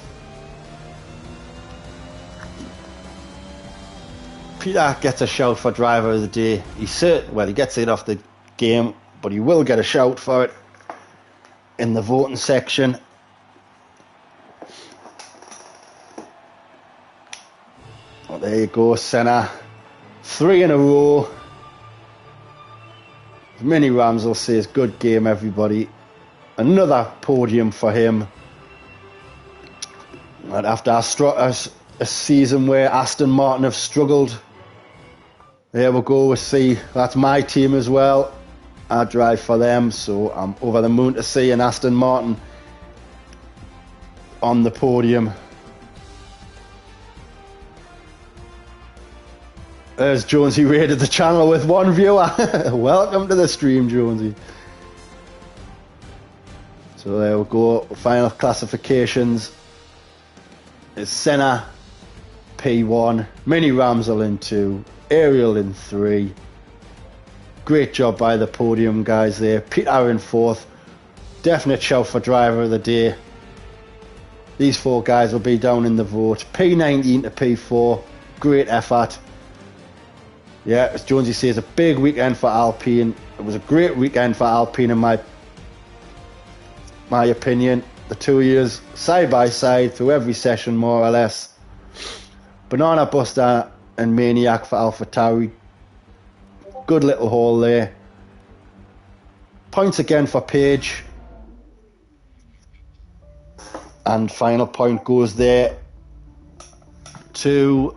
Peter gets a shout for driver of the day. He gets it off the game, but he will get a shout for it in the voting section. Well, there you go, Senna. 3 in a row. Mini Ramsdale says, good game, everybody. Another podium for him. And after a season where Aston Martin have struggled, there we go. We see that's my team as well. I drive for them, so I'm over the moon to see an Aston Martin on the podium. There's Jonesy rated the channel with 1 viewer. Welcome to the stream, Jonesy. So there we go. Final classifications is Senna P1, Mini Ramsdale in 2, Ariel in 3. Great job by the podium guys there. Peter in 4th. Definite shout for driver of the day. These 4 guys will be down in the vote. P19 to P4. Great effort. Yeah, as Jonesy says, a big weekend for Alpine. It was a great weekend for Alpine in my opinion. The 2 years side by side through every session more or less. Banana Buster and Maniac for AlphaTauri. Good little haul there. Points again for Page. And final point goes there to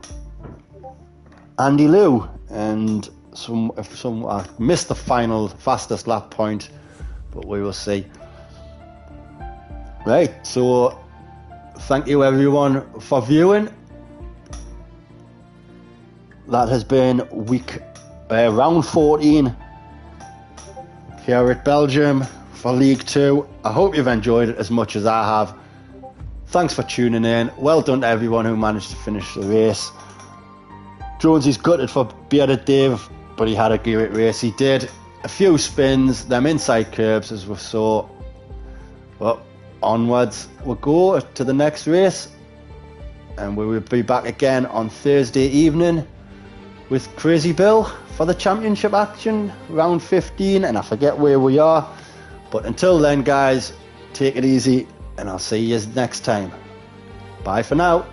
Andy Liu. And I missed the final fastest lap point, but we will see. Right, so thank you everyone for viewing. That has been round 14 here at Belgium for League 2. I hope you've enjoyed it as much as I have. Thanks for tuning in. Well done to everyone who managed to finish the race. Jonesy's gutted for Bearded Dave, but he had a great race. He did a few spins, them inside curbs as we saw. But onwards we'll go to the next race, and we will be back again on Thursday evening with Crazy Bill for the championship action, round 15, and I forget where we are. But until then guys, take it easy, and I'll see you next time. Bye for now.